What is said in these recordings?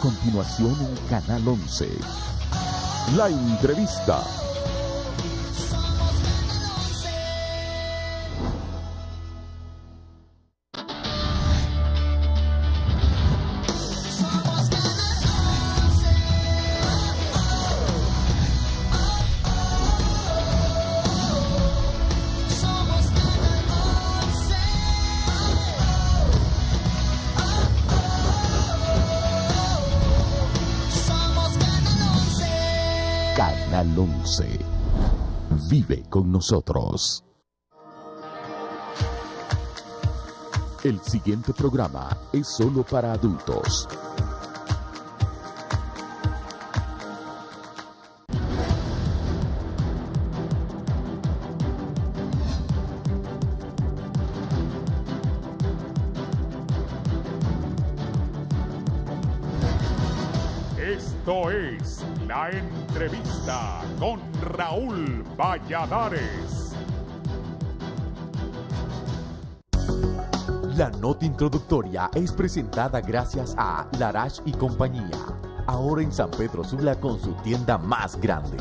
continuación en Canal 11. La entrevista. Canal 11. Vive con nosotros. El siguiente programa es solo para adultos. Esto es La Entrevista con Raúl Valladares. La nota introductoria es presentada gracias a Larache y compañía, ahora en San Pedro Sula con su tienda más grande.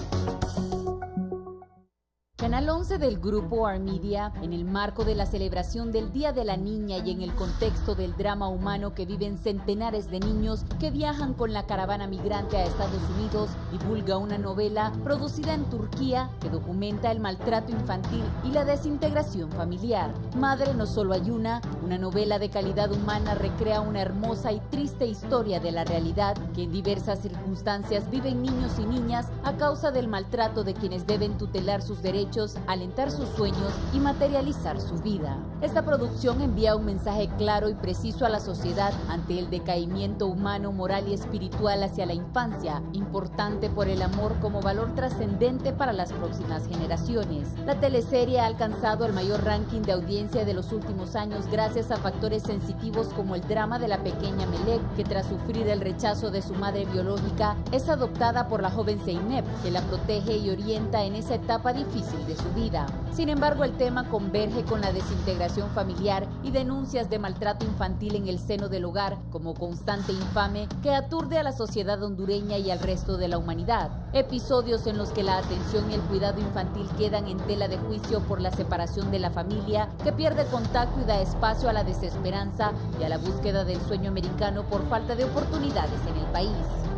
Canal 11 del Grupo Armedia, en el marco de la celebración del Día de la Niña y en el contexto del drama humano que viven centenares de niños que viajan con la caravana migrante a Estados Unidos, divulga una novela producida en Turquía que documenta el maltrato infantil y la desintegración familiar. Madre no solo hay una novela de calidad humana recrea una hermosa y triste historia de la realidad que en diversas circunstancias viven niños y niñas a causa del maltrato de quienes deben tutelar sus derechos, alentar sus sueños y materializar su vida. Esta producción envía un mensaje claro y preciso a la sociedad ante el decaimiento humano, moral y espiritual hacia la infancia, importante por el amor como valor trascendente para las próximas generaciones. La teleserie ha alcanzado el mayor ranking de audiencia de los últimos años gracias a factores sensitivos como el drama de la pequeña Melek, que tras sufrir el rechazo de su madre biológica, es adoptada por la joven Zeynep, que la protege y orienta en esa etapa difícil de su vida. Sin embargo, el tema converge con la desintegración familiar y denuncias de maltrato infantil en el seno del hogar como constante infame que aturde a la sociedad hondureña y al resto de la humanidad. Episodios en los que la atención y el cuidado infantil quedan en tela de juicio por la separación de la familia, que pierde contacto y da espacio a la desesperanza y a la búsqueda del sueño americano por falta de oportunidades en el país.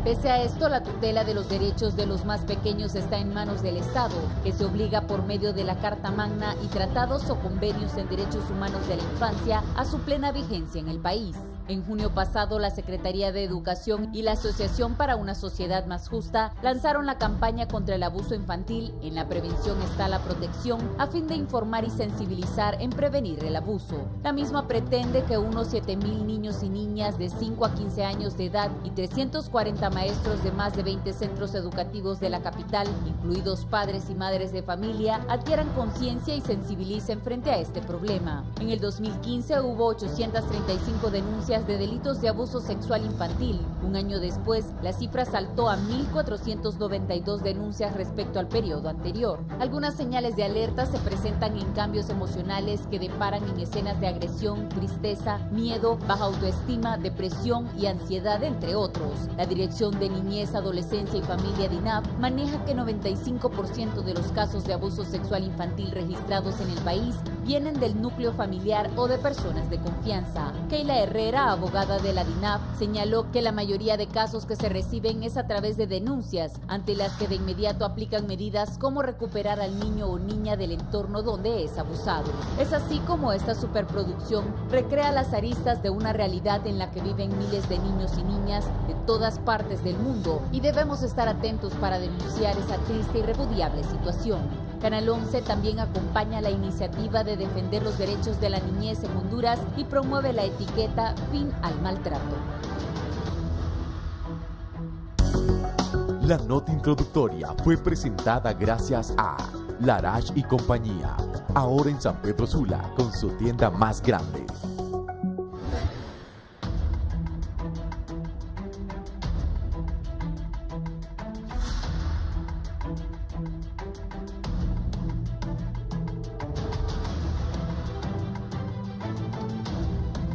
Pese a esto, la tutela de los derechos de los más pequeños está en manos del Estado, que se obliga por medio de la Carta Magna y tratados o convenios en derechos humanos de la infancia a su plena vigencia en el país. En junio pasado, la Secretaría de Educación y la Asociación para una Sociedad Más Justa lanzaron la campaña contra el abuso infantil. En la prevención está la protección, a fin de informar y sensibilizar en prevenir el abuso. La misma pretende que unos 7,000 niños y niñas de 5 a 15 años de edad y 340 maestros de más de 20 centros educativos de la capital, incluidos padres y madres de familia, adquieran conciencia y sensibilicen frente a este problema. En el 2015 hubo 835 denuncias de delitos de abuso sexual infantil. Un año después, la cifra saltó a 1,492 denuncias respecto al periodo anterior. Algunas señales de alerta se presentan en cambios emocionales que deparan en escenas de agresión, tristeza, miedo, baja autoestima, depresión y ansiedad, entre otros. La Dirección de Niñez, Adolescencia y Familia DINAF maneja que 95% de los casos de abuso sexual infantil registrados en el país vienen del núcleo familiar o de personas de confianza. Keila Herrera, abogada de la DINAF, señaló que la mayoría de casos que se reciben es a través de denuncias, ante las que de inmediato aplican medidas como recuperar al niño o niña del entorno donde es abusado. Es así como esta superproducción recrea las aristas de una realidad en la que viven miles de niños y niñas de todas partes del mundo, y debemos estar atentos para denunciar esa triste y repudiable situación. Canal 11 también acompaña la iniciativa de defender los derechos de la niñez en Honduras y promueve la etiqueta Fin al Maltrato. La nota introductoria fue presentada gracias a Larache y compañía, ahora en San Pedro Sula con su tienda más grande.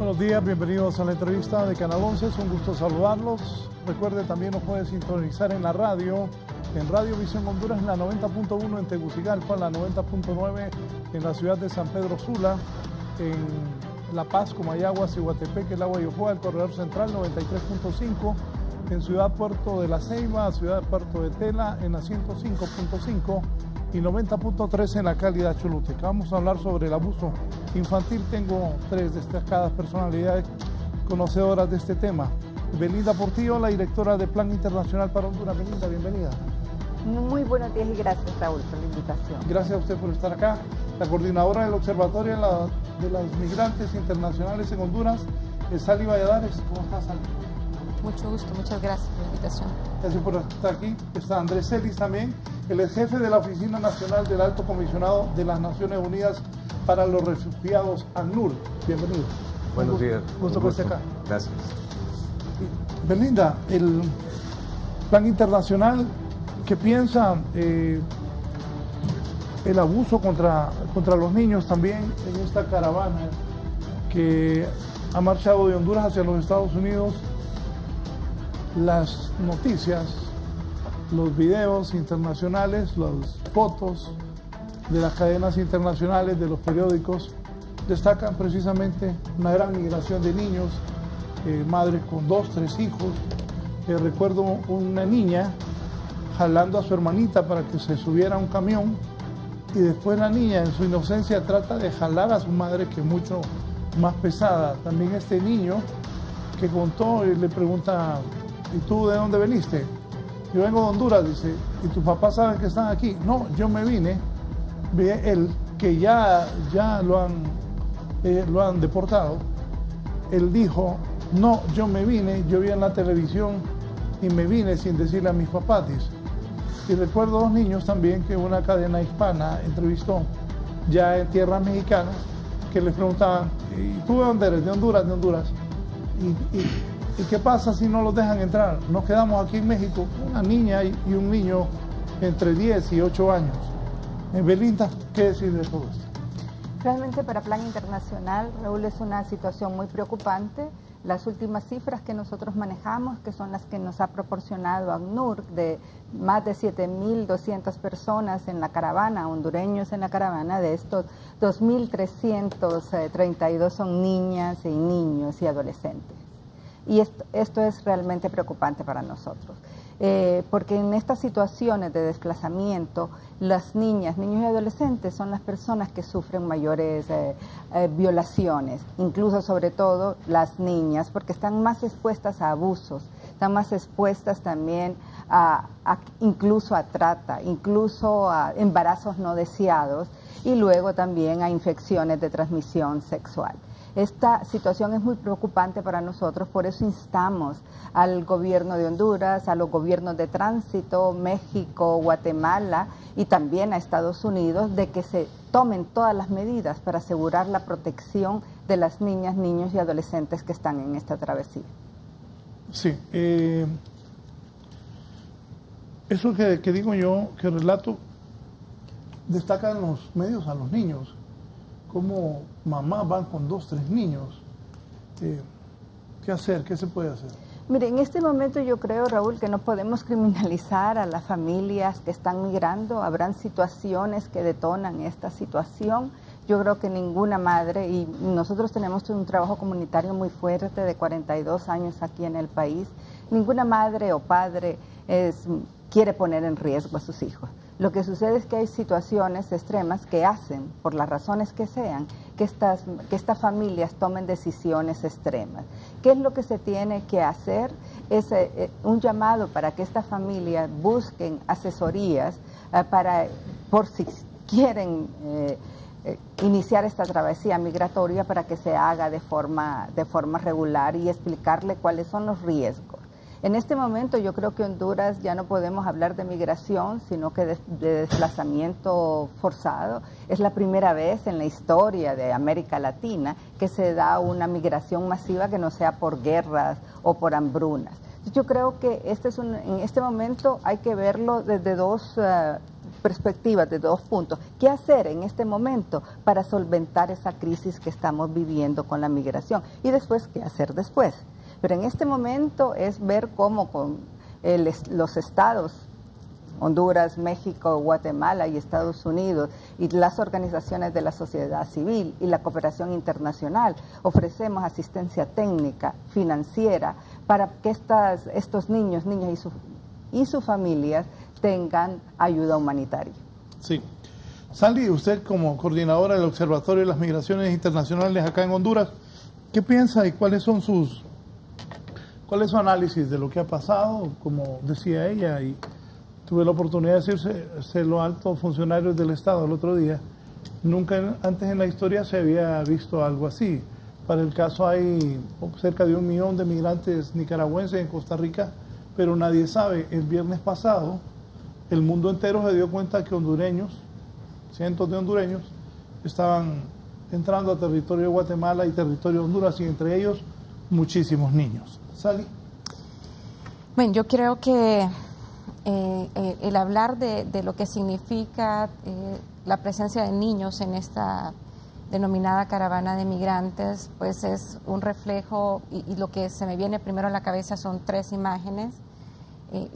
Buenos días, bienvenidos a la entrevista de Canal 11, es un gusto saludarlos. Recuerde, también nos puede sintonizar en la radio, en Radio Visión Honduras, en la 90.1 en Tegucigalpa, en la 90.9 en la ciudad de San Pedro Sula, en La Paz, Comayagua, Ciguatepec, El Agua y Ojoa, el Corredor Central 93.5, en Ciudad Puerto de la Ceiba, Ciudad Puerto de Tela, en la 105.5 y 90.3 en la Cálida Choluteca. Vamos a hablar sobre el abuso infantil. Tengo tres destacadas personalidades conocedoras de este tema. Belinda Portillo, la directora de Plan Internacional para Honduras. Belinda, bienvenida. Muy buenos días y gracias, Raúl, por la invitación. Gracias a usted por estar acá. La coordinadora del Observatorio de las Migrantes Internacionales en Honduras, Sally Valladares. ¿Cómo estás, Sally? Mucho gusto, muchas gracias por la invitación. Gracias por estar aquí. Está Andrés Celis también, el ex jefe de la Oficina Nacional del Alto Comisionado de las Naciones Unidas para los Refugiados, ACNUR. Bienvenido. Buenos días. Gusto que esté acá. Gracias. Belinda, el Plan Internacional, ¿qué piensa el abuso contra los niños también en esta caravana que ha marchado de Honduras hacia los Estados Unidos? Las noticias, los videos internacionales, las fotos de las cadenas internacionales, de los periódicos, destacan precisamente una gran migración de niños, madres con 2, 3 hijos. Recuerdo una niña jalando a su hermanita para que se subiera a un camión, y después la niña en su inocencia trata de jalar a su madre, que es mucho más pesada. También este niño que contó y le pregunta: ¿y tú de dónde veniste? Yo vengo de Honduras, dice. ¿Y tus papás saben que están aquí? No, yo me vine. Ve él, que ya lo han deportado. Él dijo: no, yo me vine, yo vi en la televisión y me vine sin decirle a mis papás, dice. Y recuerdo 2 niños también que una cadena hispana entrevistó ya en tierras mexicanas, que les preguntaban: ¿y tú de dónde eres? De Honduras, de Honduras. ¿Y qué pasa si no los dejan entrar? Nos quedamos aquí en México, una niña y un niño entre 10 y 8 años. Belinda, ¿qué decir de todo esto? Realmente para Plan Internacional, Raúl, es una situación muy preocupante. Las últimas cifras que nosotros manejamos, que son las que nos ha proporcionado ACNUR, de más de 7.200 personas en la caravana, hondureños en la caravana, de estos 2.332 son niñas y niños y adolescentes. Y esto es realmente preocupante para nosotros, porque en estas situaciones de desplazamiento, las niñas, niños y adolescentes son las personas que sufren mayores violaciones, incluso sobre todo las niñas, porque están más expuestas a abusos, están más expuestas también incluso a trata, incluso a embarazos no deseados y luego también a infecciones de transmisión sexual. Esta situación es muy preocupante para nosotros, por eso instamos al gobierno de Honduras, a los gobiernos de tránsito, México, Guatemala y también a Estados Unidos, de que se tomen todas las medidas para asegurar la protección de las niñas, niños y adolescentes que están en esta travesía. Sí, eso que digo yo, que relato, destacan los medios a los niños, como mamás van con 2, 3 niños. ¿Qué hacer? ¿Qué se puede hacer? Mire, en este momento yo creo, Raúl, que no podemos criminalizar a las familias que están migrando. Habrán situaciones que detonan esta situación. Yo creo que ninguna madre, y nosotros tenemos un trabajo comunitario muy fuerte de 42 años aquí en el país, ninguna madre o padre quiere poner en riesgo a sus hijos. Lo que sucede es que hay situaciones extremas que hacen, por las razones que sean, que estas familias tomen decisiones extremas. ¿Qué es lo que se tiene que hacer? Es un llamado para que estas familias busquen asesorías por si quieren iniciar esta travesía migratoria, para que se haga de forma regular y explicarle cuáles son los riesgos. En este momento yo creo que Honduras ya no podemos hablar de migración, sino que de desplazamiento forzado. Es la primera vez en la historia de América Latina que se da una migración masiva que no sea por guerras o por hambrunas. Yo creo que en este momento hay que verlo desde dos perspectivas de 2 puntos. ¿Qué hacer en este momento para solventar esa crisis que estamos viviendo con la migración? Y después, ¿qué hacer después? Pero en este momento es ver cómo con los estados, Honduras, México, Guatemala y Estados Unidos y las organizaciones de la sociedad civil y la cooperación internacional ofrecemos asistencia técnica, financiera, para que estos niños, niñas y sus familias tengan ayuda humanitaria. Sí. Sally, usted como coordinadora del Observatorio de las Migraciones Internacionales acá en Honduras, ¿qué piensa y cuál es su análisis de lo que ha pasado? Como decía ella, y tuve la oportunidad de decírselo a altos funcionarios del Estado el otro día, nunca antes en la historia se había visto algo así. Para el caso hay cerca de 1 millón de migrantes nicaragüenses en Costa Rica, pero nadie sabe. El viernes pasado el mundo entero se dio cuenta que hondureños, cientos de hondureños, estaban entrando a territorio de Guatemala y territorio de Honduras, y entre ellos muchísimos niños. Sally. Bueno, yo creo que el hablar de lo que significa la presencia de niños en esta denominada caravana de migrantes, pues es un reflejo, y lo que se me viene primero a la cabeza son 3 imágenes.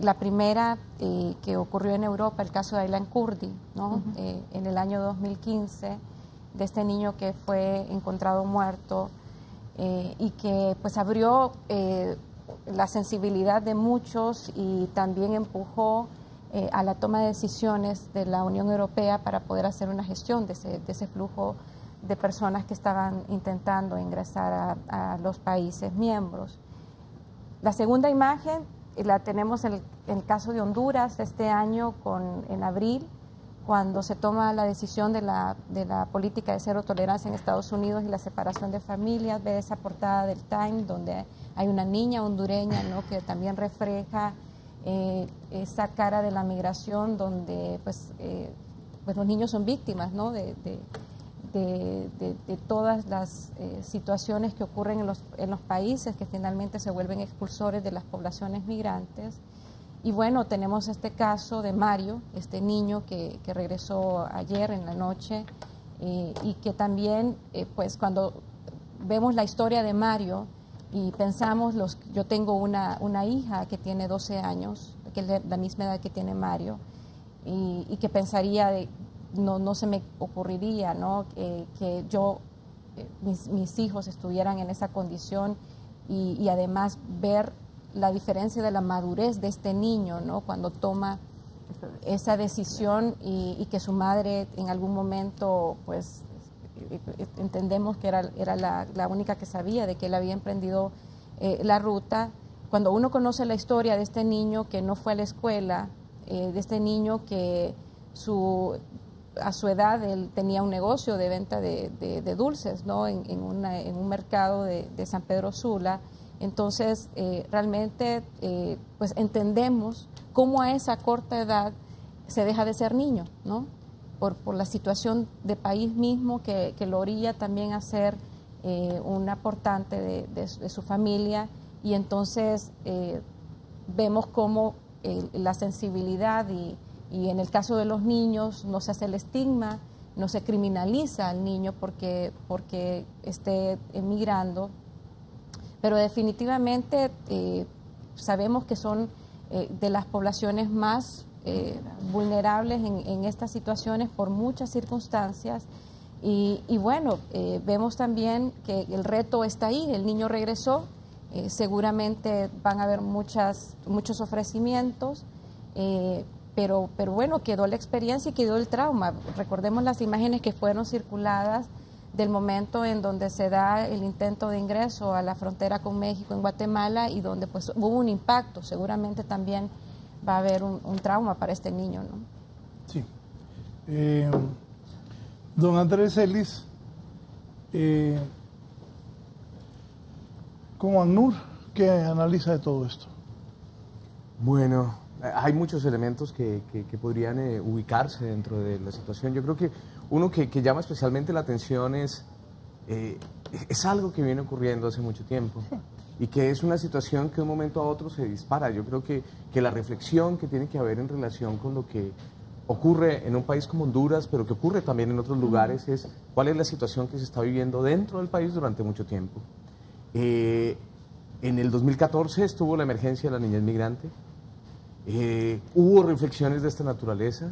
La primera que ocurrió en Europa, el caso de Aylan Kurdi, ¿no? En el año 2015, de este niño que fue encontrado muerto y que pues abrió la sensibilidad de muchos y también empujó a la toma de decisiones de la Unión Europea para poder hacer una gestión de ese flujo de personas que estaban intentando ingresar a los países miembros. La segunda imagen la tenemos en el caso de Honduras este año, en abril, cuando se toma la decisión de la política de cero tolerancia en Estados Unidos y la separación de familias. Ve esa portada del Time donde hay una niña hondureña, ¿no?, que también refleja esa cara de la migración, donde pues los niños son víctimas, ¿no?, de todas las situaciones que ocurren en los países, que finalmente se vuelven expulsores de las poblaciones migrantes. Y bueno, tenemos este caso de Mario, este niño que regresó ayer en la noche, y que también, pues cuando vemos la historia de Mario y pensamos, yo tengo una hija que tiene 12 años, que es la misma edad que tiene Mario, y que pensaría no se me ocurriría, ¿no?, que mis hijos estuvieran en esa condición, y además ver la diferencia de la madurez de este niño, ¿no?, cuando toma esa decisión, y que su madre en algún momento, pues entendemos que era la única que sabía de que él había emprendido la ruta. Cuando uno conoce la historia de este niño que no fue a la escuela, de este niño que a su edad él tenía un negocio de venta de dulces, ¿no?, en un mercado de San Pedro Sula. Entonces, realmente, pues entendemos cómo a esa corta edad se deja de ser niño, ¿no?, por la situación de país mismo que lo orilla también a ser un aportante de su familia. Y entonces vemos cómo la sensibilidad y en el caso de los niños no se hace el estigma, no se criminaliza al niño porque esté emigrando, pero definitivamente sabemos que son de las poblaciones más vulnerables en estas situaciones por muchas circunstancias. Y bueno, vemos también que el reto está ahí, el niño regresó, seguramente van a haber muchos ofrecimientos, pero bueno, quedó la experiencia y quedó el trauma. Recordemos las imágenes que fueron circuladas del momento en donde se da el intento de ingreso a la frontera con México en Guatemala, y donde pues hubo un impacto. Seguramente también va a haber un trauma para este niño, ¿no? Sí. Don Andrés Ellis, como ACNUR, ¿qué analiza de todo esto? Bueno, hay muchos elementos que podrían ubicarse dentro de la situación. Yo creo que uno que llama especialmente la atención es algo que viene ocurriendo hace mucho tiempo, y que es una situación que de un momento a otro se dispara. Yo creo que la reflexión que tiene que haber en relación con lo que ocurre en un país como Honduras, pero que ocurre también en otros lugares, es cuál es la situación que se está viviendo dentro del país durante mucho tiempo. En el 2014 estuvo la emergencia de la niñez migrante, hubo reflexiones de esta naturaleza,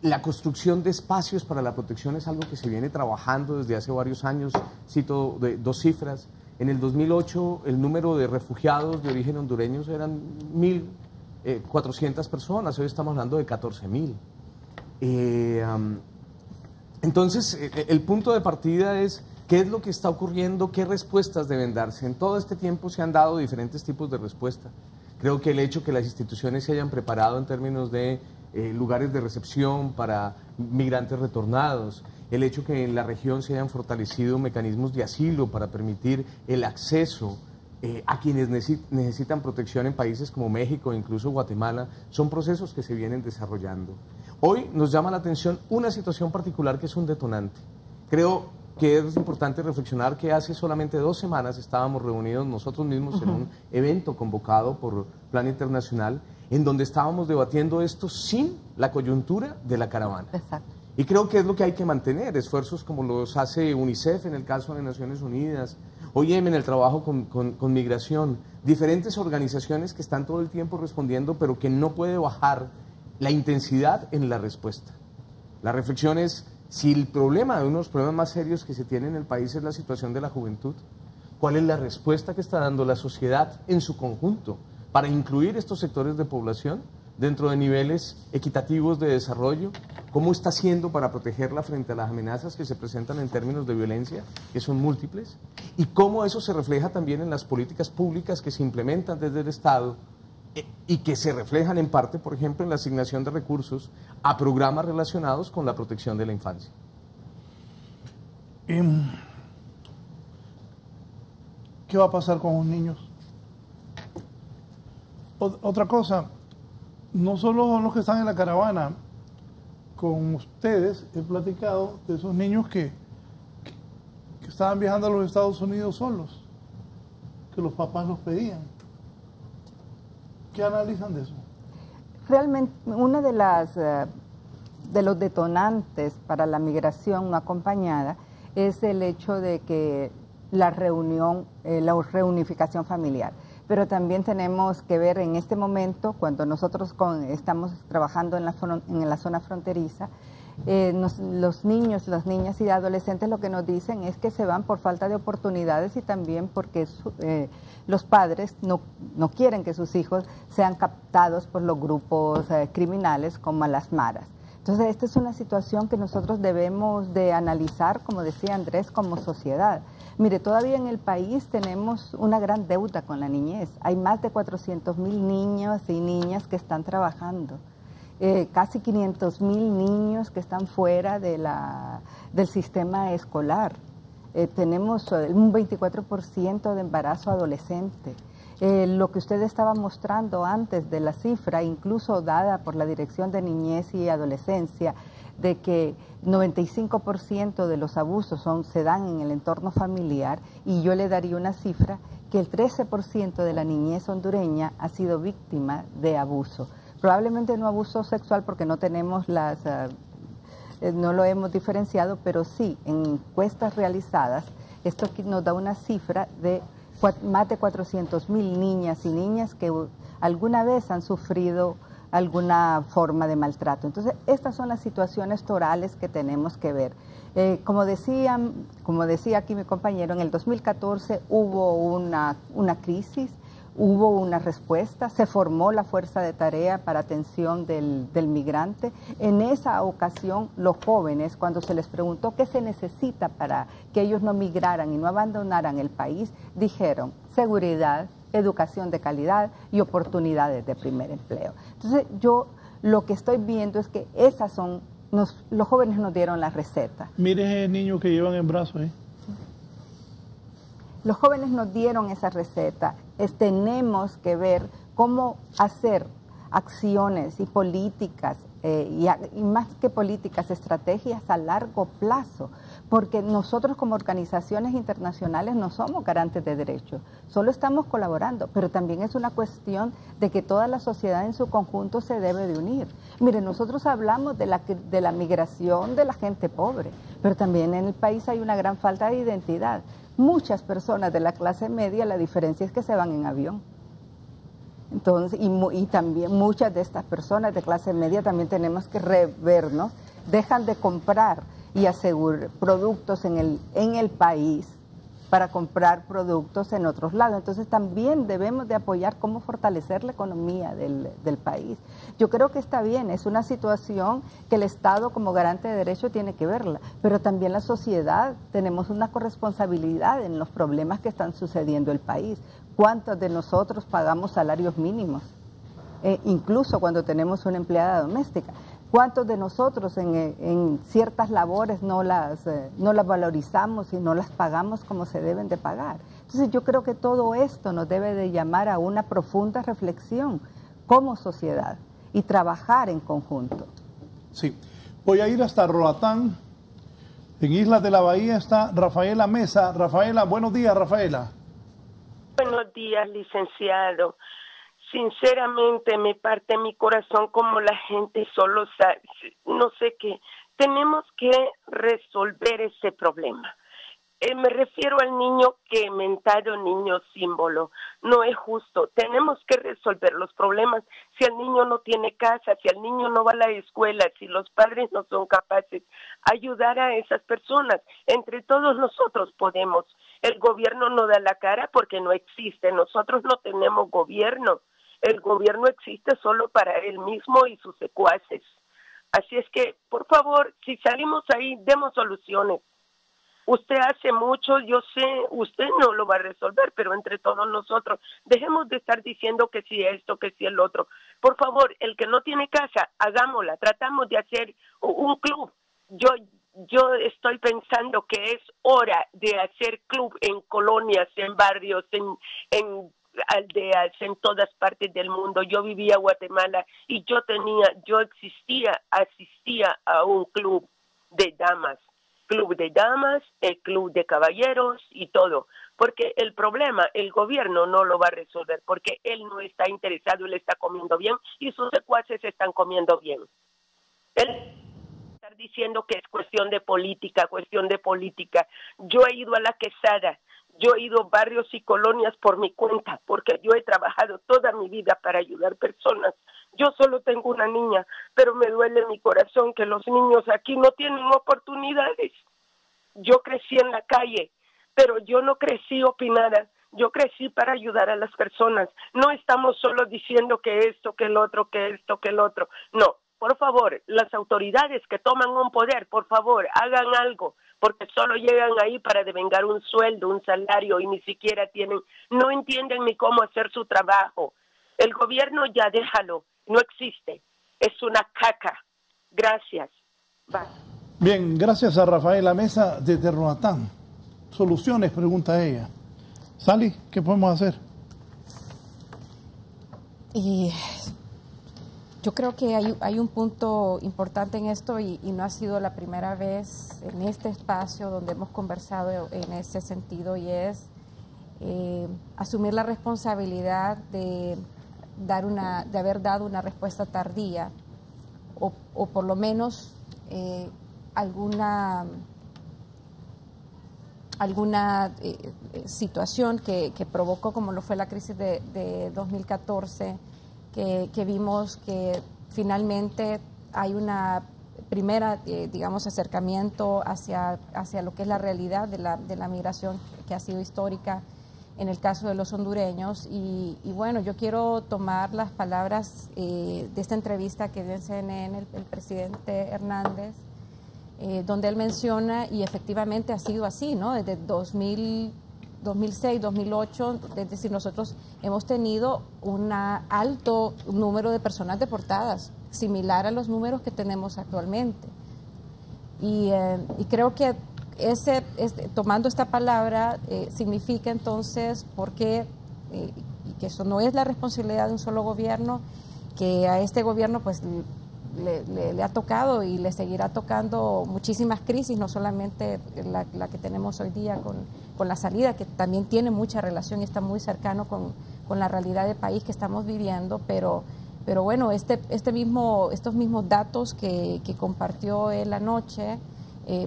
la construcción de espacios para la protección es algo que se viene trabajando desde hace varios años, cito dos cifras. En el 2008 el número de refugiados de origen hondureños eran 1.400 personas, hoy estamos hablando de 14.000. Entonces, el punto de partida es qué es lo que está ocurriendo, qué respuestas deben darse. En todo este tiempo se han dado diferentes tipos de respuesta. Creo que el hecho que las instituciones se hayan preparado en términos de lugares de recepción para migrantes retornados, el hecho que en la región se hayan fortalecido mecanismos de asilo para permitir el acceso a quienes necesitan protección en países como México e incluso Guatemala, son procesos que se vienen desarrollando. Hoy nos llama la atención una situación particular que es un detonante. Creo que es importante reflexionar que hace solamente 2 semanas estábamos reunidos nosotros mismos en un evento convocado por Plan Internacional, en donde estábamos debatiendo esto sin la coyuntura de la caravana. Exacto. Y creo que es lo que hay que mantener, esfuerzos como los hace UNICEF en el caso de Naciones Unidas, OIM en el trabajo con migración, diferentes organizaciones que están todo el tiempo respondiendo, pero que no puede bajar la intensidad en la respuesta. La reflexión es, si el problema, uno de los problemas más serios que se tiene en el país es la situación de la juventud, ¿cuál es la respuesta que está dando la sociedad en su conjunto para incluir estos sectores de población dentro de niveles equitativos de desarrollo? ¿Cómo está haciendo para protegerla frente a las amenazas que se presentan en términos de violencia, que son múltiples? ¿Y cómo eso se refleja también en las políticas públicas que se implementan desde el Estado y que se reflejan en parte, por ejemplo, en la asignación de recursos a programas relacionados con la protección de la infancia? ¿Qué va a pasar con los niños? Otra cosa, no solo los que están en la caravana, con ustedes he platicado de esos niños que estaban viajando a los Estados Unidos solos, que los papás los pedían. ¿Qué analizan de eso? Realmente, una de los detonantes para la migración no acompañada es el hecho de que la reunificación familiar. Pero también tenemos que ver en este momento, cuando nosotros estamos trabajando en la zona fronteriza, los niños, las niñas y adolescentes lo que nos dicen es que se van por falta de oportunidades y también porque los padres no quieren que sus hijos sean captados por los grupos criminales como las maras. Entonces, esta es una situación que nosotros debemos de analizar, como decía Andrés, como sociedad. Mire, todavía en el país tenemos una gran deuda con la niñez. Hay más de 400,000 niños y niñas que están trabajando. Casi 500,000 niños que están fuera del sistema escolar. Tenemos un 24% de embarazo adolescente. Lo que usted estaba mostrando antes de la cifra, incluso dada por la Dirección de Niñez y Adolescencia, de que 95% de los abusos se dan en el entorno familiar, y yo le daría una cifra que el 13% de la niñez hondureña ha sido víctima de abuso. Probablemente no abuso sexual porque no tenemos no lo hemos diferenciado, pero sí en encuestas realizadas, esto nos da una cifra de más de 400,000 niñas y niñas que alguna vez han sufrido alguna forma de maltrato. Entonces, estas son las situaciones torales que tenemos que ver. Como decía aquí mi compañero, en el 2014 hubo una crisis, hubo una respuesta, se formó la Fuerza de Tarea para Atención del Migrante. En esa ocasión, los jóvenes, cuando se les preguntó qué se necesita para que ellos no migraran y no abandonaran el país, dijeron seguridad, educación de calidad y oportunidades de primer empleo. Entonces, yo lo que estoy viendo es que los jóvenes nos dieron la receta. Mire ese niño que llevan en brazos, Los jóvenes nos dieron esa receta. Tenemos que ver cómo hacer acciones y políticas y más que políticas, estrategias a largo plazo, porque nosotros como organizaciones internacionales no somos garantes de derechos, solo estamos colaborando, pero también es una cuestión de que toda la sociedad en su conjunto se debe de unir. Mire, nosotros hablamos de la migración de la gente pobre, pero también en el país hay una gran falta de identidad. Muchas personas de la clase media, la diferencia es que se van en avión. Entonces, y también muchas de estas personas de clase media también tenemos que revernos, dejan de comprar y asegurar productos en el país para comprar productos en otros lados. Entonces también debemos de apoyar cómo fortalecer la economía del país. Yo creo que está bien, es una situación que el Estado como garante de derecho tiene que verla, pero también la sociedad tenemos una corresponsabilidad en los problemas que están sucediendo en el país. ¿Cuántos de nosotros pagamos salarios mínimos? Incluso cuando tenemos una empleada doméstica. ¿Cuántos de nosotros en ciertas labores no las valorizamos y no las pagamos como se deben de pagar? Entonces yo creo que todo esto nos debe de llamar a una profunda reflexión como sociedad y trabajar en conjunto. Sí, voy a ir hasta Roatán. En Islas de la Bahía está Rafaela Mesa. Rafaela, buenos días, Rafaela. Buenos días, licenciado. Sinceramente me parte mi corazón como la gente solo sabe, no sé qué. Tenemos que resolver ese problema. Me refiero al niño que mentado niño símbolo. No es justo. Tenemos que resolver los problemas. Si el niño no tiene casa, si el niño no va a la escuela, si los padres no son capaces, ayudar a esas personas. Entre todos nosotros podemos. El gobierno no da la cara porque no existe. Nosotros no tenemos gobierno. El gobierno existe solo para él mismo y sus secuaces. Así es que, por favor, si salimos ahí, demos soluciones. Usted hace mucho, yo sé, usted no lo va a resolver, pero entre todos nosotros, dejemos de estar diciendo que si esto, que si el otro. Por favor, el que no tiene casa, hagámosla, tratamos de hacer un club. Yo estoy pensando que es hora de hacer club en colonias, en barrios, en aldeas, en todas partes del mundo. Yo vivía en Guatemala y asistía a un club de damas, el club de caballeros y todo, porque el problema el gobierno no lo va a resolver, porque él no está interesado, él está comiendo bien y sus secuaces están comiendo bien. Él está diciendo que es cuestión de política. Yo he ido a La Quesada, yo he ido a barrios y colonias por mi cuenta, porque yo he trabajado toda mi vida para ayudar personas. Yo solo tengo una niña, pero me duele mi corazón que los niños aquí no tienen oportunidades. Yo crecí en la calle, pero yo no crecí opinada. Yo crecí para ayudar a las personas. No estamos solo diciendo que esto, que el otro, que esto, que el otro. No, por favor, las autoridades que toman un poder, por favor, hagan algo, porque solo llegan ahí para devengar un sueldo, un salario y ni siquiera no entienden ni cómo hacer su trabajo. El gobierno ya déjalo, no existe, es una caca. Gracias. Bye. Bien, gracias a Rafaela Mesa desde Roatán. Soluciones, pregunta ella. Sally, ¿qué podemos hacer? Yo creo que hay un punto importante en esto y no ha sido la primera vez en este espacio donde hemos conversado en ese sentido, y es asumir la responsabilidad de haber dado una respuesta tardía o por lo menos alguna situación que provocó, como lo fue la crisis de 2014, que vimos que finalmente hay una primera, digamos, acercamiento hacia lo que es la realidad de la migración que ha sido histórica en el caso de los hondureños. Y bueno, yo quiero tomar las palabras de esta entrevista que dio en CNN el presidente Hernández, donde él menciona, y efectivamente ha sido así, ¿no? Desde 2006, 2008, es decir, nosotros hemos tenido un alto número de personas deportadas, similar a los números que tenemos actualmente. Y creo que tomando esta palabra significa entonces porque y que eso no es la responsabilidad de un solo gobierno, que a este gobierno pues le ha tocado y le seguirá tocando muchísimas crisis, no solamente la que tenemos hoy día con la salida, que también tiene mucha relación y está muy cercano con la realidad del país que estamos viviendo, pero bueno, estos mismos datos que compartió él anoche,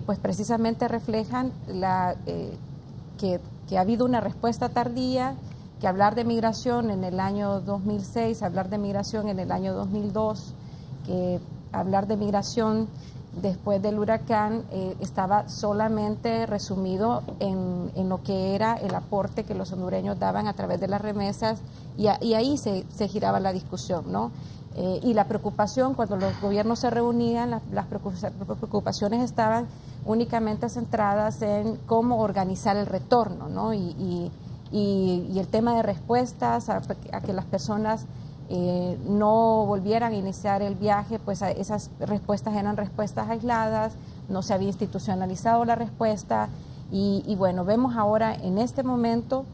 pues precisamente reflejan que ha habido una respuesta tardía, que hablar de migración en el año 2006, hablar de migración en el año 2002, que hablar de migración después del huracán estaba solamente resumido en lo que era el aporte que los hondureños daban a través de las remesas, y ahí se giraba la discusión, ¿no? Y la preocupación, cuando los gobiernos se reunían, las preocupaciones estaban únicamente centradas en cómo organizar el retorno, ¿no? Y el tema de respuestas a que las personas no volvieran a iniciar el viaje, pues esas respuestas eran respuestas aisladas, no se había institucionalizado la respuesta, y bueno, vemos ahora en este momento,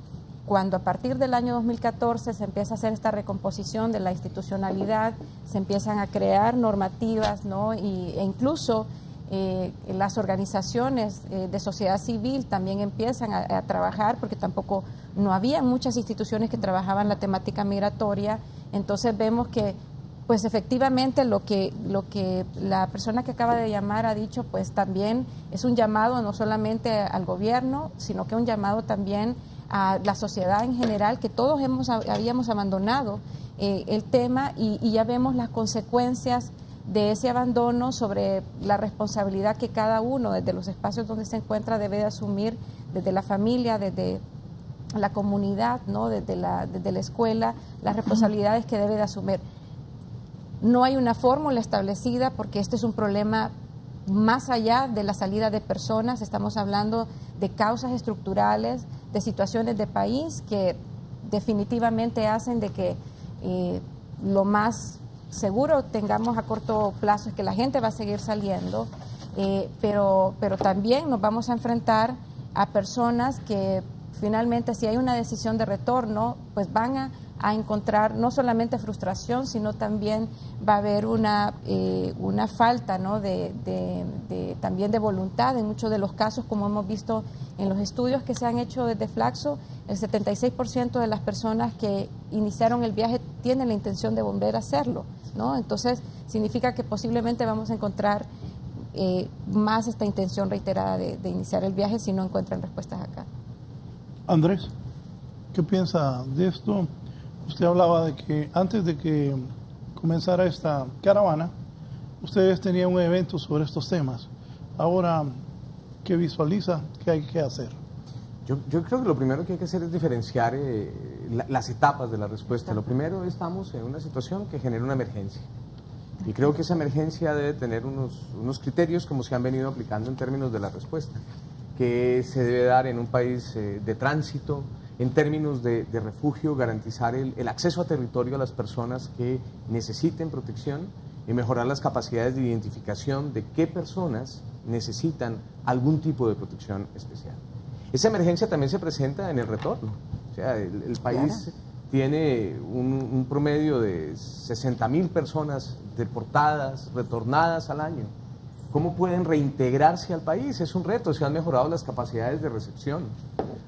cuando a partir del año 2014 se empieza a hacer esta recomposición de la institucionalidad, se empiezan a crear normativas, ¿no? E incluso las organizaciones de sociedad civil también empiezan a trabajar, porque tampoco no había muchas instituciones que trabajaban la temática migratoria. Entonces vemos que pues efectivamente lo que la persona que acaba de llamar ha dicho, pues también es un llamado no solamente al gobierno, sino que un llamado también a la sociedad en general, que todos habíamos abandonado el tema, y ya vemos las consecuencias de ese abandono sobre la responsabilidad que cada uno desde los espacios donde se encuentra debe de asumir, desde la familia, desde la comunidad, ¿no? desde la escuela, las responsabilidades que debe de asumir. No hay una fórmula establecida, porque este es un problema más allá de la salida de personas. Estamos hablando de causas estructurales, de situaciones de país que definitivamente hacen de que lo más seguro tengamos a corto plazo es que la gente va a seguir saliendo, pero también nos vamos a enfrentar a personas que finalmente, si hay una decisión de retorno, pues van a encontrar no solamente frustración, sino también va a haber una falta, ¿no? también de voluntad. En muchos de los casos, como hemos visto en los estudios que se han hecho desde Flaxo, el 76% de las personas que iniciaron el viaje tienen la intención de volver a hacerlo, ¿no? Entonces, significa que posiblemente vamos a encontrar más esta intención reiterada de iniciar el viaje si no encuentran respuestas acá. Andrés, ¿qué piensa de esto? Usted hablaba de que antes de que comenzara esta caravana, ustedes tenían un evento sobre estos temas. Ahora, ¿qué visualiza? ¿Qué hay que hacer? Yo creo que lo primero que hay que hacer es diferenciar las etapas de la respuesta. Lo primero, estamos en una situación que genera una emergencia. Y creo que esa emergencia debe tener unos criterios como se han venido aplicando en términos de la respuesta, que se debe dar en un país de tránsito, en términos de refugio, garantizar el acceso a territorio a las personas que necesiten protección y mejorar las capacidades de identificación de qué personas necesitan algún tipo de protección especial. Esa emergencia también se presenta en el retorno. O sea, el país tiene un promedio de 60.000 personas deportadas, retornadas al año. ¿Cómo pueden reintegrarse al país? Es un reto. Se han mejorado las capacidades de recepción.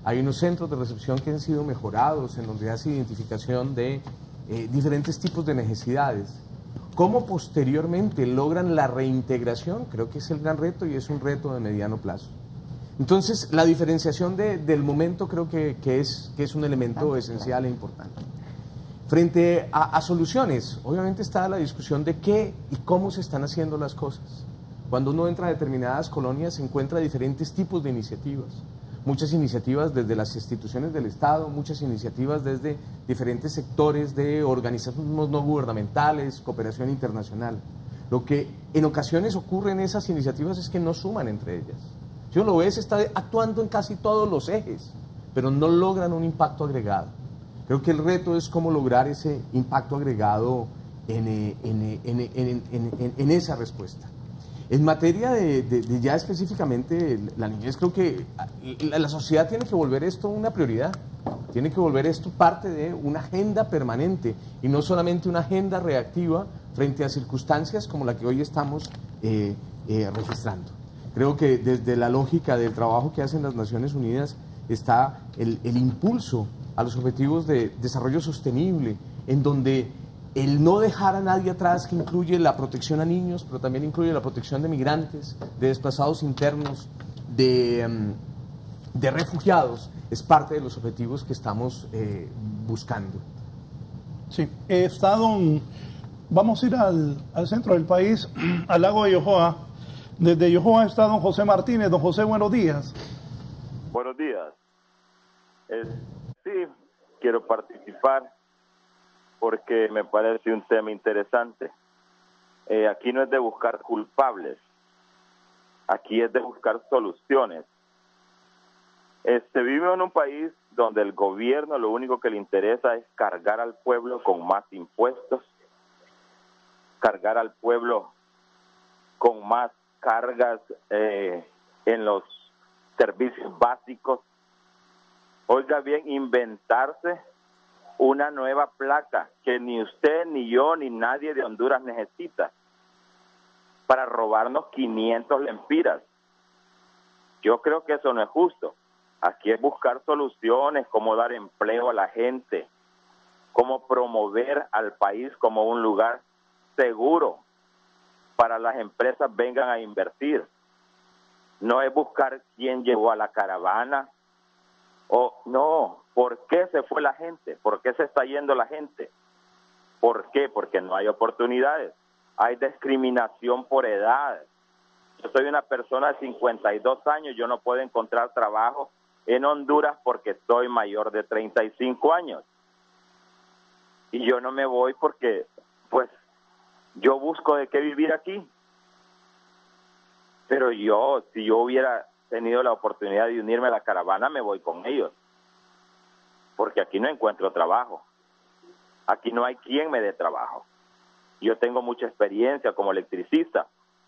Hay unos centros de recepción que han sido mejorados, en donde hace identificación de diferentes tipos de necesidades. ¿Cómo posteriormente logran la reintegración? Creo que es el gran reto, y es un reto de mediano plazo. Entonces, la diferenciación del momento creo que es un elemento esencial e importante. Frente a soluciones, obviamente está la discusión de qué y cómo se están haciendo las cosas. Cuando uno entra a determinadas colonias, se encuentra diferentes tipos de iniciativas. Muchas iniciativas desde las instituciones del Estado, muchas iniciativas desde diferentes sectores de organismos no gubernamentales, cooperación internacional. Lo que en ocasiones ocurre en esas iniciativas es que no suman entre ellas. Si uno lo ve, se está actuando en casi todos los ejes, pero no logran un impacto agregado. Creo que el reto es cómo lograr ese impacto agregado en esa respuesta. En materia de ya específicamente la niñez, creo que la sociedad tiene que volver esto una prioridad. Tiene que volver esto parte de una agenda permanente y no solamente una agenda reactiva frente a circunstancias como la que hoy estamos registrando. Creo que desde la lógica del trabajo que hacen las Naciones Unidas está el impulso a los objetivos de desarrollo sostenible, en donde el no dejar a nadie atrás, que incluye la protección a niños, pero también incluye la protección de migrantes, de desplazados internos, de refugiados, es parte de los objetivos que estamos buscando. Sí, he estado, vamos a ir al centro del país, al lago de Yohoa. Desde Yohoa está don José Martínez. Don José, buenos días. Buenos días. Sí, quiero participar porque me parece un tema interesante. Aquí no es de buscar culpables, aquí es de buscar soluciones. Vivimos en un país donde el gobierno lo único que le interesa es cargar al pueblo con más impuestos, cargar al pueblo con más cargas en los servicios básicos. Oiga bien, inventarse una nueva placa que ni usted, ni yo, ni nadie de Honduras necesita para robarnos 500 lempiras. Yo creo que eso no es justo. Aquí es buscar soluciones, cómo dar empleo a la gente, cómo promover al país como un lugar seguro para las empresas vengan a invertir. No es buscar quién llegó a la caravana o no, ¿por qué se fue la gente? ¿Por qué se está yendo la gente? ¿Por qué? Porque no hay oportunidades. Hay discriminación por edad. Yo soy una persona de 52 años, yo no puedo encontrar trabajo en Honduras porque soy mayor de 35 años. Y yo no me voy porque, pues, yo busco de qué vivir aquí. Pero yo, si yo hubiera tenido la oportunidad de unirme a la caravana, me voy con ellos. Porque aquí no encuentro trabajo. Aquí no hay quien me dé trabajo. Yo tengo mucha experiencia como electricista,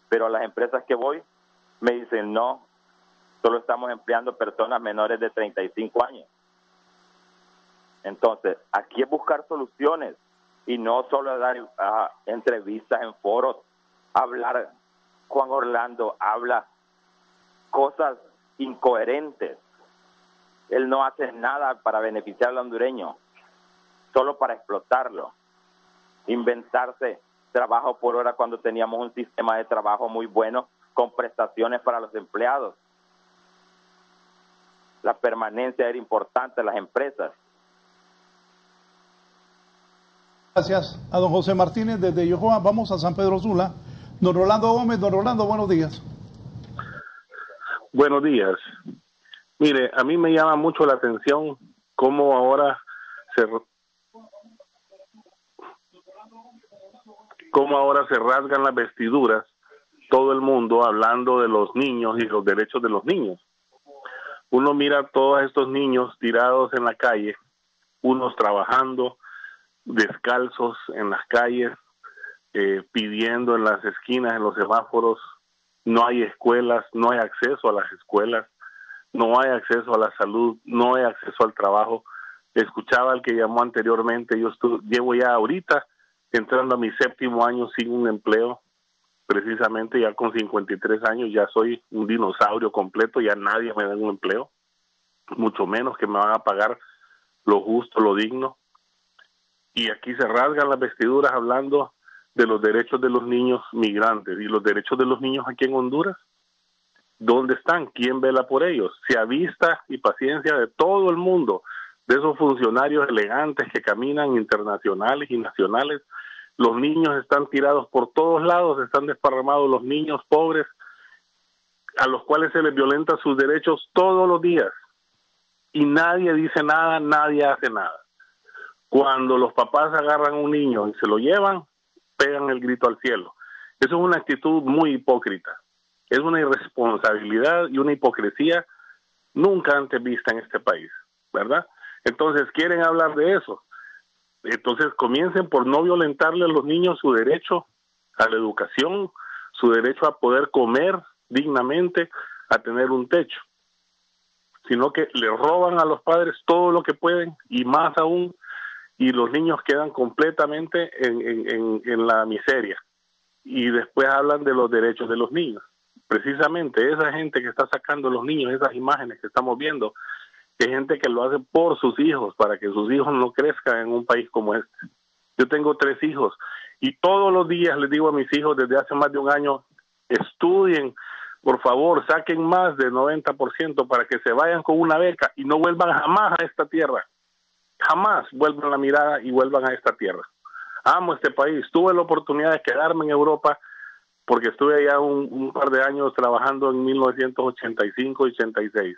pero a las empresas que voy me dicen no, solo estamos empleando personas menores de 35 años. Entonces, aquí es buscar soluciones y no solo dar entrevistas en foros, hablar. Juan Orlando habla cosas incoherentes. Él no hace nada para beneficiar al hondureño, solo para explotarlo. Inventarse trabajo por hora cuando teníamos un sistema de trabajo muy bueno con prestaciones para los empleados. La permanencia era importante en las empresas. Gracias a don José Martínez desde Yohoa. Vamos a San Pedro Sula. Don Rolando Gómez. Don Rolando, buenos días. Buenos días. Mire, a mí me llama mucho la atención cómo ahora se rasgan las vestiduras todo el mundo hablando de los niños y los derechos de los niños. Uno mira a todos estos niños tirados en la calle, unos trabajando descalzos en las calles, pidiendo en las esquinas, en los semáforos. No hay escuelas, no hay acceso a las escuelas, no hay acceso a la salud, no hay acceso al trabajo. Escuchaba al que llamó anteriormente, llevo ya ahorita entrando a mi 7º año sin un empleo, precisamente ya con 53 años, ya soy un dinosaurio completo, ya nadie me da un empleo, mucho menos que me van a pagar lo justo, lo digno. Y aquí se rasgan las vestiduras hablando de los derechos de los niños migrantes y los derechos de los niños aquí en Honduras. ¿Dónde están? ¿Quién vela por ellos? Si a vista y paciencia de todo el mundo, de esos funcionarios elegantes que caminan internacionales y nacionales, los niños están tirados por todos lados, están desparramados los niños pobres, a los cuales se les violenta sus derechos todos los días. Y nadie dice nada, nadie hace nada. Cuando los papás agarran a un niño y se lo llevan, pegan el grito al cielo. Eso es una actitud muy hipócrita. Es una irresponsabilidad y una hipocresía nunca antes vista en este país, ¿verdad? Entonces, ¿quieren hablar de eso? Entonces, comiencen por no violentarle a los niños su derecho a la educación, su derecho a poder comer dignamente, a tener un techo. sino que le roban a los padres todo lo que pueden y más aún, y los niños quedan completamente en la miseria. Y después hablan de los derechos de los niños. Precisamente esa gente que está sacando a los niños, esas imágenes que estamos viendo, es gente que lo hace por sus hijos, para que sus hijos no crezcan en un país como este. Yo tengo 3 hijos y todos los días les digo a mis hijos desde hace más de un año, estudien, por favor, saquen más del 90% para que se vayan con una beca y no vuelvan jamás a esta tierra. Jamás vuelvan la mirada y vuelvan a esta tierra. Amo este país. Tuve la oportunidad de quedarme en Europa porque estuve allá un par de años trabajando en 1985-86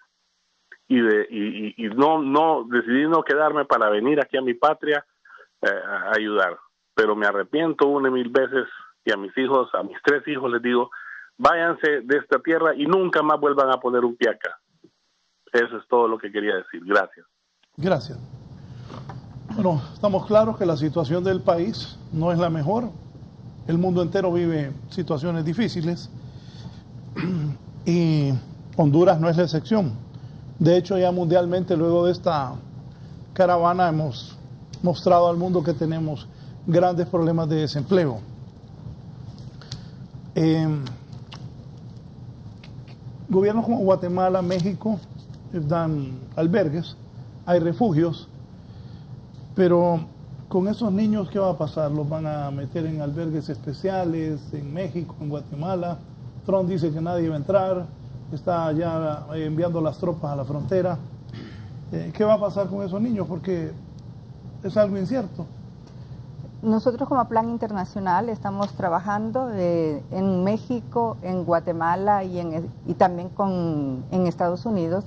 y decidí no quedarme para venir aquí a mi patria a ayudar. Pero me arrepiento 1000 veces y a mis hijos, a mis 3 hijos les digo, váyanse de esta tierra y nunca más vuelvan a poner un pie acá. Eso es todo lo que quería decir. Gracias. Gracias. Bueno, estamos claros que la situación del país no es la mejor. El mundo entero vive situaciones difíciles y Honduras no es la excepción. De hecho, ya mundialmente, luego de esta caravana, hemos mostrado al mundo que tenemos grandes problemas de desempleo. Gobiernos como Guatemala, México, dan albergues, hay refugios, pero con esos niños, ¿qué va a pasar? ¿Los van a meter en albergues especiales en México, en Guatemala? Trump dice que nadie va a entrar, está ya enviando las tropas a la frontera. ¿Qué va a pasar con esos niños? Porque es algo incierto. Nosotros como Plan Internacional estamos trabajando en México, en Guatemala y también en Estados Unidos,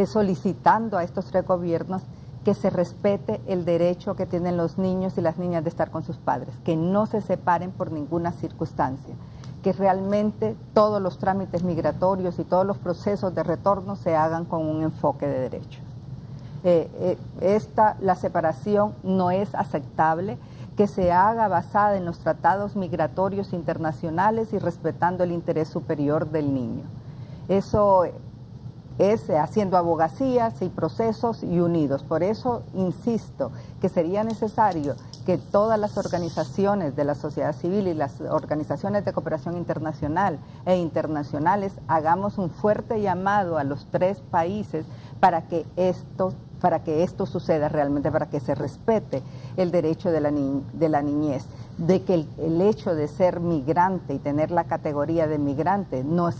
solicitando a estos 3 gobiernos que se respete el derecho que tienen los niños y las niñas de estar con sus padres, que no se separen por ninguna circunstancia, que realmente todos los trámites migratorios y todos los procesos de retorno se hagan con un enfoque de derechos. La separación no es aceptable, que se haga basada en los tratados migratorios internacionales y respetando el interés superior del niño. Eso es haciendo abogacías y procesos y unidos. Por eso insisto que sería necesario que todas las organizaciones de la sociedad civil y las organizaciones de cooperación internacional e internacionales hagamos un fuerte llamado a los 3 países para que esto suceda realmente, para que se respete el derecho de la niñez, de que el hecho de ser migrante y tener la categoría de migrante no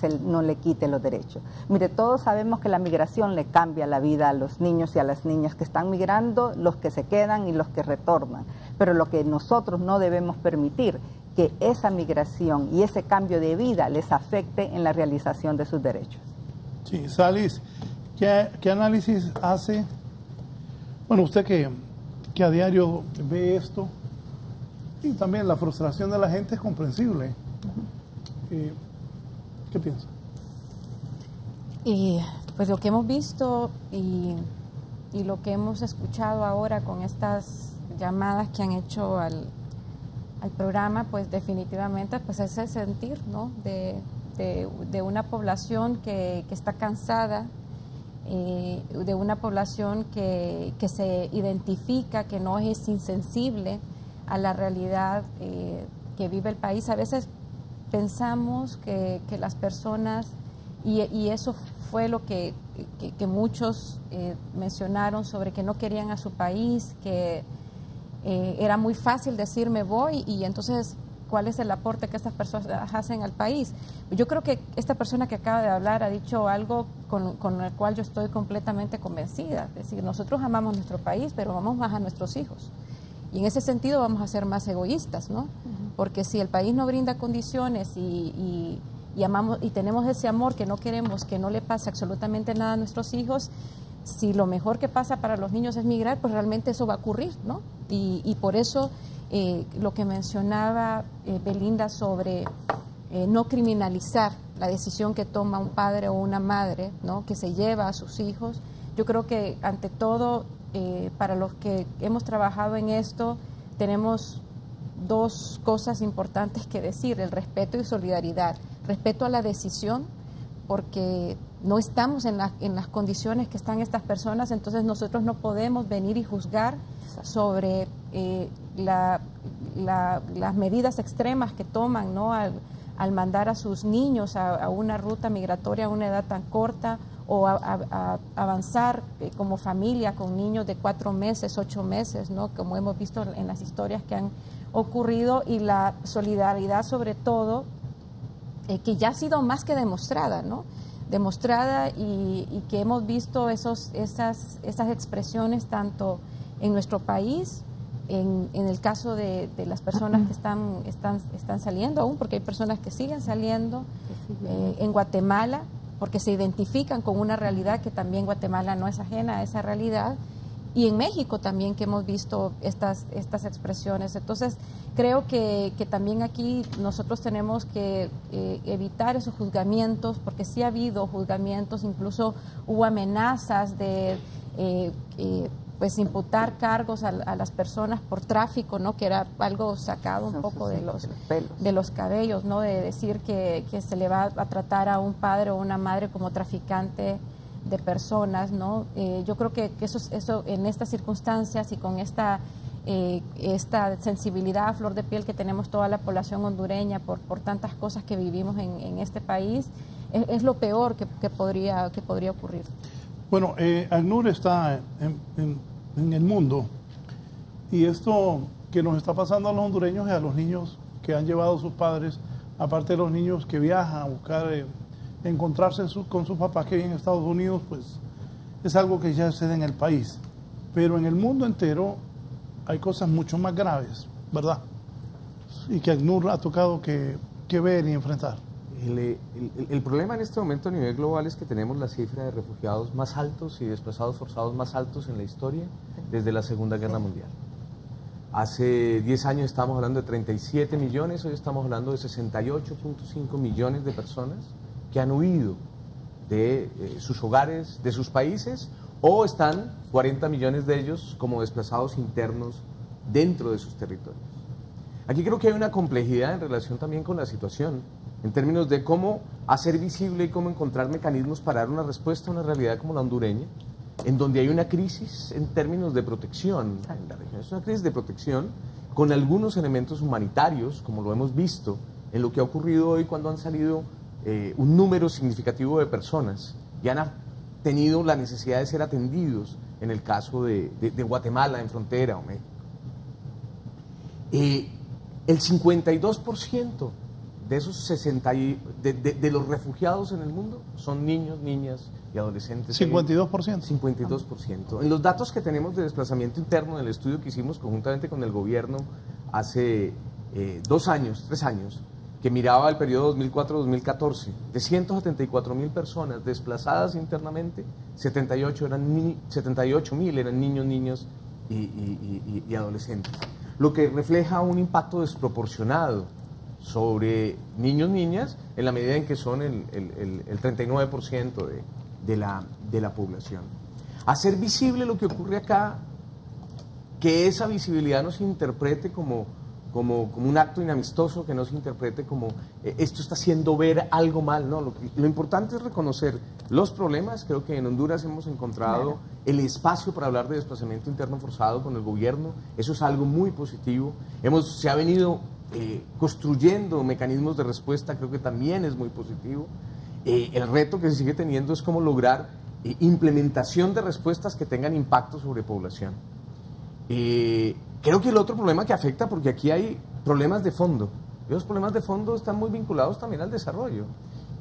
le quite los derechos. Mire, todos sabemos que la migración le cambia la vida a los niños y a las niñas que están migrando, los que se quedan y los que retornan, pero lo que nosotros no debemos permitir que esa migración y ese cambio de vida les afecte en la realización de sus derechos. Sí, Salis, ¿qué análisis hace? Bueno, usted que a diario ve esto, y también la frustración de la gente es comprensible. ¿Qué piensa? Pues lo que hemos visto y lo que hemos escuchado ahora con estas llamadas que han hecho al programa, pues definitivamente pues ese sentir, ¿no? de una población que está cansada, de una población que se identifica, que no es insensible a la realidad que vive el país. A veces pensamos que las personas, y eso fue lo que muchos mencionaron sobre que no querían a su país, que era muy fácil decir me voy y entonces ¿cuál es el aporte que estas personas hacen al país? Yo creo que esta persona que acaba de hablar ha dicho algo con el cual yo estoy completamente convencida. Es decir, nosotros amamos nuestro país, pero amamos más a nuestros hijos. Y en ese sentido vamos a ser más egoístas, ¿no? Porque si el país no brinda condiciones y amamos y tenemos ese amor que no queremos que no le pase absolutamente nada a nuestros hijos, si lo mejor que pasa para los niños es migrar, pues realmente eso va a ocurrir, ¿no? Y por eso lo que mencionaba Belinda sobre no criminalizar la decisión que toma un padre o una madre, ¿no? Que se lleva a sus hijos, yo creo que ante todo para los que hemos trabajado en esto tenemos 2 cosas importantes que decir: el respeto y solidaridad. Respeto a la decisión, porque no estamos en las condiciones que están estas personas, entonces nosotros no podemos venir y juzgar sobre las medidas extremas que toman, ¿no? Al mandar a sus niños a una ruta migratoria a una edad tan corta, o a avanzar como familia con niños de 4 meses, 8 meses, ¿no? Como hemos visto en las historias que han ocurrido, y la solidaridad sobre todo, que ya ha sido más que demostrada, ¿no? Demostrada y que hemos visto esas expresiones tanto en nuestro país, en el caso de las personas que están saliendo aún, porque hay personas que siguen saliendo, en Guatemala, porque se identifican con una realidad que también Guatemala no es ajena a esa realidad, y en México también, que hemos visto estas expresiones. Entonces creo que también aquí nosotros tenemos que evitar esos juzgamientos, porque sí ha habido juzgamientos, incluso hubo amenazas de pues imputar cargos a las personas por tráfico, ¿no? Que era algo sacado un poco de los cabellos, ¿no? De decir que se le va a tratar a un padre o una madre como traficante de personas, ¿no? Yo creo que eso en estas circunstancias y con esta sensibilidad a flor de piel que tenemos toda la población hondureña por tantas cosas que vivimos en este país, es lo peor que podría ocurrir. Bueno, ACNUR está en el mundo, y esto que nos está pasando a los hondureños y a los niños que han llevado a sus padres, aparte de los niños que viajan a buscar encontrarse con sus papás que viven en Estados Unidos, pues es algo que ya sucede en el país. Pero en el mundo entero hay cosas mucho más graves, ¿verdad? Y que ACNUR ha tocado que ver y enfrentar. El problema en este momento a nivel global es que tenemos la cifra de refugiados más altos y desplazados forzados más altos en la historia desde la Segunda Guerra Mundial. Hace 10 años estábamos hablando de 37 millones, hoy estamos hablando de 68.5 millones de personas que han huido de sus hogares, de sus países, o están 40 millones de ellos como desplazados internos dentro de sus territorios. Aquí creo que hay una complejidad en relación también con la situación, en términos de cómo hacer visible y cómo encontrar mecanismos para dar una respuesta a una realidad como la hondureña, en donde hay una crisis en términos de protección en la región. Es una crisis de protección con algunos elementos humanitarios, como lo hemos visto en lo que ha ocurrido hoy cuando han salido un número significativo de personas y han tenido la necesidad de ser atendidos en el caso de Guatemala en frontera o México. El 52% de esos de los refugiados en el mundo son niños, niñas y adolescentes. 52%. 52%. En los datos que tenemos de desplazamiento interno, en el estudio que hicimos conjuntamente con el gobierno hace 3 años, que miraba el periodo 2004-2014, de 174.000 personas desplazadas internamente, 78.000 eran niños, niñas y adolescentes. Lo que refleja un impacto desproporcionado sobre niños, niñas, en la medida en que son el 39% de la población. Hacer visible lo que ocurre acá, que esa visibilidad no se interprete como un acto inamistoso, que no se interprete como esto está haciendo ver algo mal, no, lo importante es reconocer los problemas. Creo que en Honduras hemos encontrado el espacio para hablar de desplazamiento interno forzado con el gobierno, eso es algo muy positivo. Se ha venido construyendo mecanismos de respuesta, creo que también es muy positivo. El reto que se sigue teniendo es cómo lograr implementación de respuestas que tengan impacto sobre población. Creo que el otro problema que afecta, porque aquí hay problemas de fondo, y los problemas de fondo están muy vinculados también al desarrollo.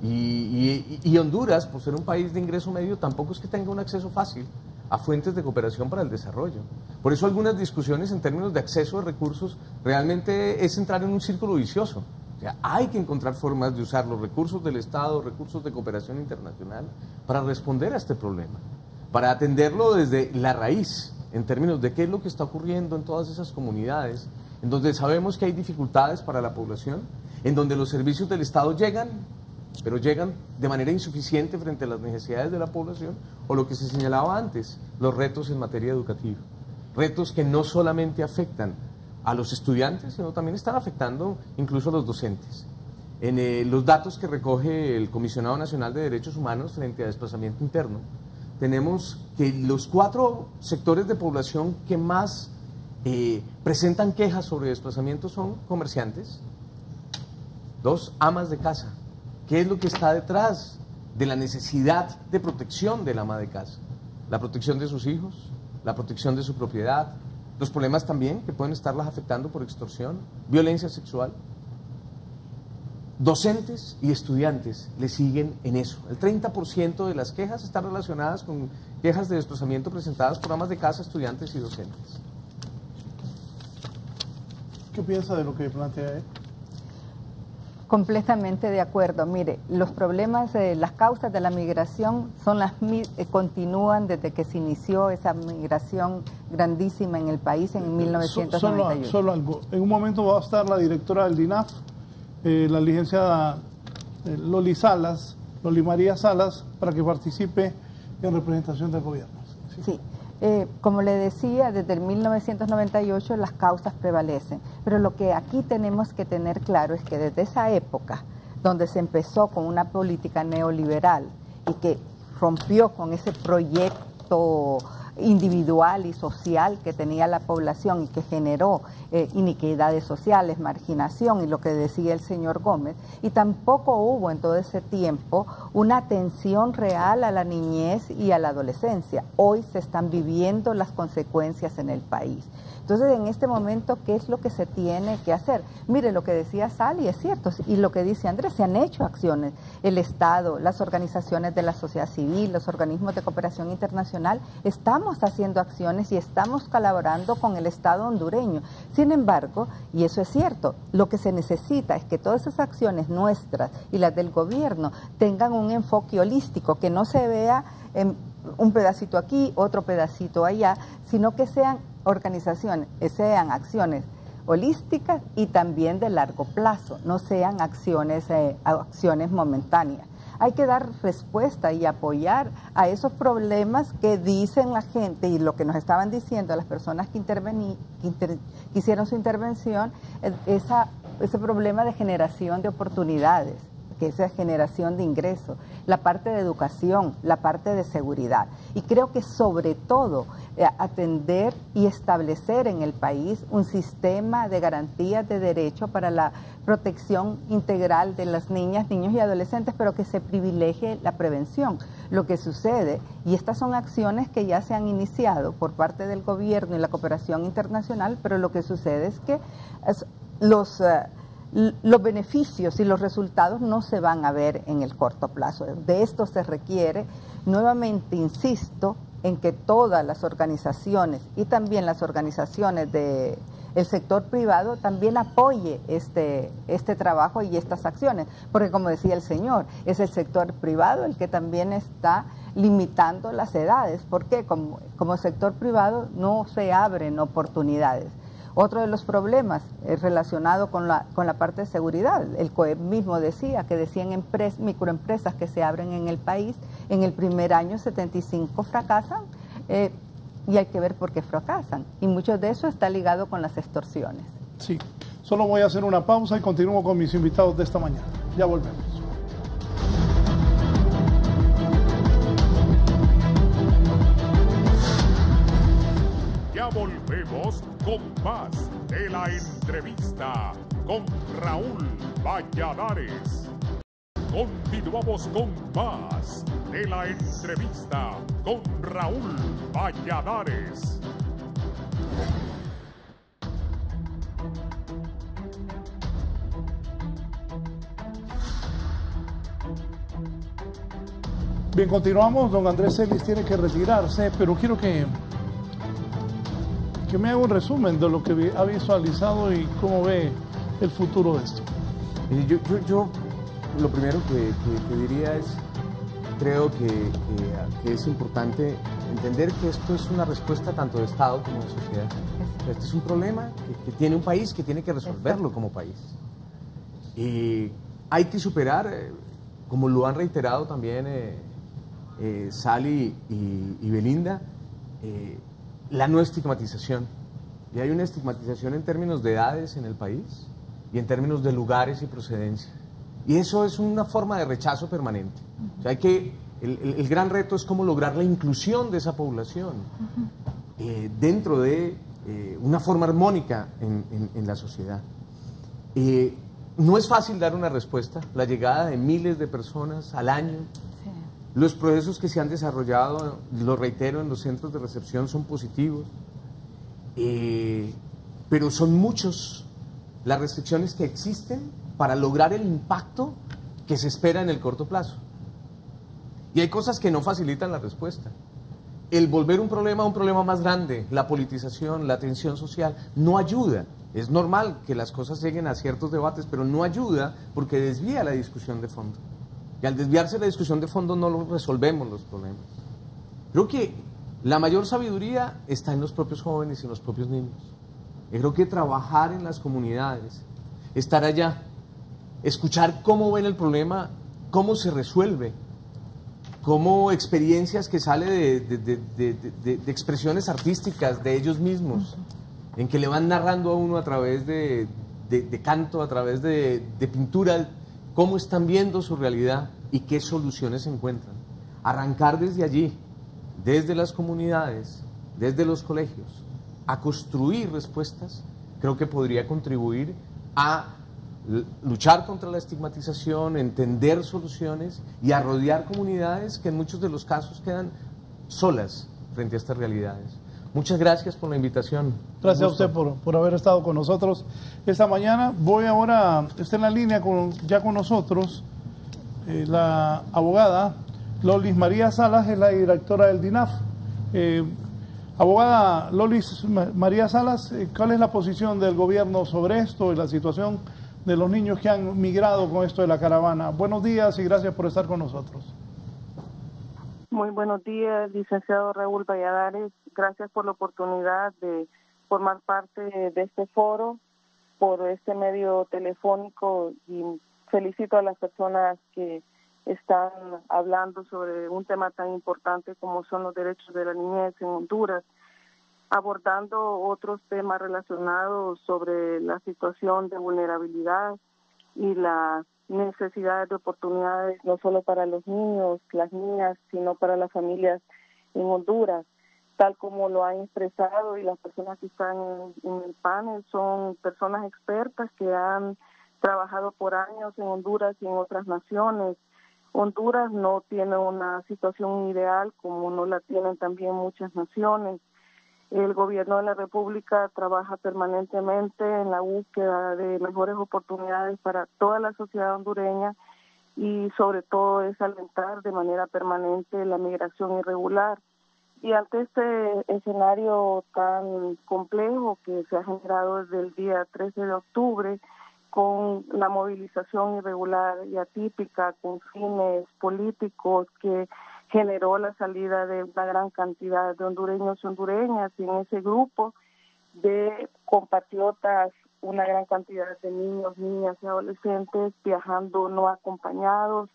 Y Honduras, por ser un país de ingreso medio, tampoco es que tenga un acceso fácil a fuentes de cooperación para el desarrollo. Por eso algunas discusiones en términos de acceso a recursos realmente es entrar en un círculo vicioso. O sea, hay que encontrar formas de usar los recursos del Estado, recursos de cooperación internacional, para responder a este problema, para atenderlo desde la raíz, en términos de qué es lo que está ocurriendo en todas esas comunidades, en donde sabemos que hay dificultades para la población, en donde los servicios del Estado llegan, pero llegan de manera insuficiente frente a las necesidades de la población, o lo que se señalaba antes, los retos en materia educativa. Retos que no solamente afectan a los estudiantes, sino también están afectando incluso a los docentes. En los datos que recoge el Comisionado Nacional de Derechos Humanos frente a desplazamiento interno, tenemos que los 4 sectores de población que más presentan quejas sobre desplazamiento son comerciantes, 2, amas de casa. ¿Qué es lo que está detrás de la necesidad de protección del ama de casa? La protección de sus hijos, la protección de su propiedad, los problemas también que pueden estarlas afectando por extorsión, violencia sexual. Docentes y estudiantes le siguen en eso. El 30% de las quejas están relacionadas con quejas de desplazamiento presentadas por amas de casa, estudiantes y docentes. ¿Qué piensa de lo que plantea él? Completamente de acuerdo. Mire, los problemas, las causas de la migración son continúan desde que se inició esa migración grandísima en el país en 1998. Solo algo. En un momento va a estar la directora del DINAF, la licenciada Loli María Salas, para que participe en representación del gobierno. Sí. Como le decía, desde el 1998 las causas prevalecen, pero lo que aquí tenemos que tener claro es que desde esa época, donde se empezó con una política neoliberal y que rompió con ese proyecto individual y social que tenía la población y que generó iniquidades sociales, marginación y lo que decía el señor Gómez, y tampoco hubo en todo ese tiempo una atención real a la niñez y a la adolescencia. Hoy se están viviendo las consecuencias en el país. Entonces, en este momento, ¿qué es lo que se tiene que hacer? Mire, lo que decía Sally es cierto, y lo que dice Andrés, se han hecho acciones. El Estado, las organizaciones de la sociedad civil, los organismos de cooperación internacional, estamos haciendo acciones y estamos colaborando con el Estado hondureño. Sin embargo, y eso es cierto, lo que se necesita es que todas esas acciones nuestras y las del gobierno tengan un enfoque holístico, que no se vea en un pedacito aquí, otro pedacito allá, sino que sean organizaciones, sean acciones holísticas y también de largo plazo, no sean acciones momentáneas. Hay que dar respuesta y apoyar a esos problemas que dicen la gente y lo que nos estaban diciendo las personas que hicieron su intervención, ese problema de generación de oportunidades, que es la generación de ingresos, la parte de educación, la parte de seguridad. Y creo que sobre todo atender y establecer en el país un sistema de garantías de derecho para la protección integral de las niñas, niños y adolescentes, pero que se privilegie la prevención. Lo que sucede, y estas son acciones que ya se han iniciado por parte del gobierno y la cooperación internacional, pero lo que sucede es que los beneficios y los resultados no se van a ver en el corto plazo. De esto se requiere, nuevamente insisto, en que todas las organizaciones y también las organizaciones del sector privado también apoye este trabajo y estas acciones, porque como decía el señor, es el sector privado el que también está limitando las edades, porque como sector privado no se abren oportunidades. Otro de los problemas es relacionado con la parte de seguridad. El COEP mismo decía que decían microempresas que se abren en el país, en el primer año 75 fracasan y hay que ver por qué fracasan. Y mucho de eso está ligado con las extorsiones. Sí, solo voy a hacer una pausa y continúo con mis invitados de esta mañana. Ya volvemos. Ya volvemos con más de la entrevista con Raúl Valladares. Continuamos con más de la entrevista con Raúl Valladares. Bien, continuamos. Don Andrés Celis tiene que retirarse, pero quiero que me haga un resumen de lo que ha visualizado y cómo ve el futuro de esto. Yo lo primero que diría es, creo que es importante entender que esto es una respuesta tanto de Estado como de sociedad. Este es un problema que tiene un país que tiene que resolverlo como país. Y hay que superar, como lo han reiterado también Sally y Belinda, la no estigmatización. Y hay una estigmatización en términos de edades en el país y en términos de lugares y procedencia. Y eso es una forma de rechazo permanente. O sea, el gran reto es cómo lograr la inclusión de esa población dentro de una forma armónica en la sociedad. No es fácil dar una respuesta. La llegada de miles de personas al año, los procesos que se han desarrollado, lo reitero, en los centros de recepción son positivos, pero son muchos las restricciones que existen para lograr el impacto que se espera en el corto plazo. Y hay cosas que no facilitan la respuesta. El volver un problema más grande, la politización, la tensión social, no ayuda. Es normal que las cosas lleguen a ciertos debates, pero no ayuda porque desvía la discusión de fondo. Y al desviarse la discusión de fondo no resolvemos los problemas. Creo que la mayor sabiduría está en los propios jóvenes y en los propios niños. Y creo que trabajar en las comunidades, estar allá, escuchar cómo ven el problema, cómo se resuelve, cómo experiencias que salen de expresiones artísticas de ellos mismos, en que le van narrando a uno a través de canto, a través de pintura, cómo están viendo su realidad y qué soluciones encuentran. Arrancar desde allí, desde las comunidades, desde los colegios, a construir respuestas, creo que podría contribuir a luchar contra la estigmatización, entender soluciones y a rodear comunidades que en muchos de los casos quedan solas frente a estas realidades. Muchas gracias por la invitación. Gracias a usted por haber estado con nosotros esta mañana. Voy ahora, está en la línea ya con nosotros, la abogada Lolis María Salas, es la directora del DINAF. Abogada Lolis María Salas, ¿cuál es la posición del gobierno sobre esto y la situación de los niños que han migrado con esto de la caravana? Buenos días y gracias por estar con nosotros. Muy buenos días, licenciado Raúl Valladares. Gracias por la oportunidad de formar parte de este foro, por este medio telefónico, y felicito a las personas que están hablando sobre un tema tan importante como son los derechos de la niñez en Honduras, abordando otros temas relacionados sobre la situación de vulnerabilidad y las necesidades de oportunidades no solo para los niños, las niñas, sino para las familias en Honduras, tal como lo han expresado, y las personas que están en el panel son personas expertas que han trabajado por años en Honduras y en otras naciones. Honduras no tiene una situación ideal como no la tienen también muchas naciones. El gobierno de la República trabaja permanentemente en la búsqueda de mejores oportunidades para toda la sociedad hondureña y sobre todo es alentar de manera permanente la migración irregular. Y ante este escenario tan complejo que se ha generado desde el día 13 de octubre, con la movilización irregular y atípica con fines políticos que generó la salida de una gran cantidad de hondureños y hondureñas, y en ese grupo de compatriotas una gran cantidad de niños, niñas y adolescentes viajando no acompañados,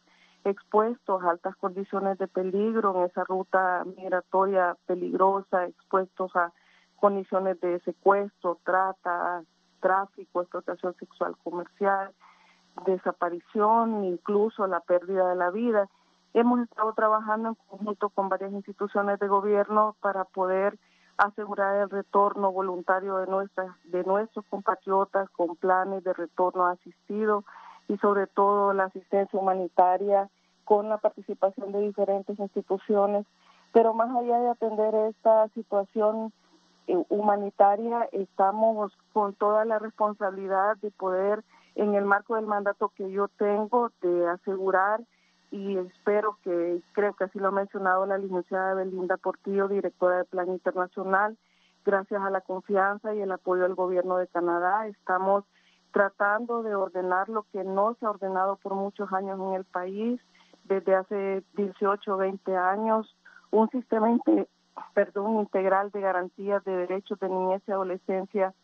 expuestos a altas condiciones de peligro en esa ruta migratoria peligrosa, expuestos a condiciones de secuestro, trata, tráfico, explotación sexual comercial, desaparición, incluso la pérdida de la vida. Hemos estado trabajando en conjunto con varias instituciones de gobierno para poder asegurar el retorno voluntario de nuestros compatriotas con planes de retorno asistido y sobre todo la asistencia humanitaria con la participación de diferentes instituciones. Pero más allá de atender esta situación humanitaria, estamos con toda la responsabilidad de poder, en el marco del mandato que yo tengo, de asegurar, y espero que, creo que así lo ha mencionado la licenciada Belinda Portillo, directora de Plan Internacional, gracias a la confianza y el apoyo del gobierno de Canadá, estamos tratando de ordenar lo que no se ha ordenado por muchos años en el país, desde hace 18 o 20 años, un sistema integral de garantías de derechos de niñez y adolescencia